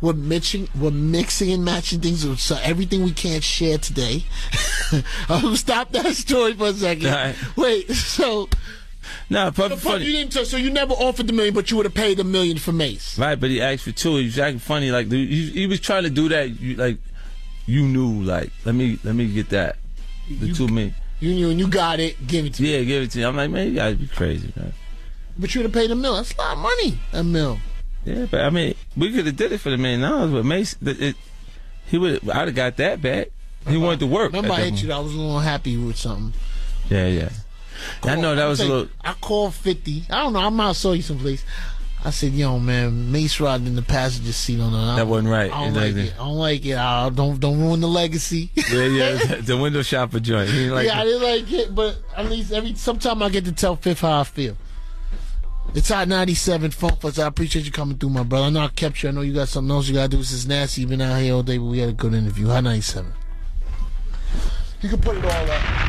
we're mixing and matching things. So everything we can't share today. I'm gonna stop that story for a second. Right. Wait, so funny. You didn't. So you never offered the $1 million, but you would have paid $1 million for Mace. Right, but he asked for 2. He was acting funny. Like he was trying to do that. You knew. Like let me get that. The 2 million. You knew and you got it. Give it to me. Yeah, give it to me. I'm like, man, you gotta be crazy, man. But you would have paid $1 million. That's a lot of money. $1 million. Yeah, but I mean, we could have did it for the $1 million, but Mace, I'd have got that back. He wanted to work. Remember, I hit you. I was a little happy with something. Yeah. I know that was a little. I called 50. I don't know. I might have saw you someplace. I said, yo, man, Mace riding in the passenger seat on the. That wasn't right. I don't like it. Don't ruin the legacy. Yeah. The window shopper joint. I didn't like it, but at least sometime I get to tell Fifth how I feel. It's Hot 97 Funkmaster. I appreciate you coming through, my brother. I know I kept you. I know you got something else you gotta do. This is nasty. You've been out here all day, but we had a good interview. Hot 97. You can put it all up.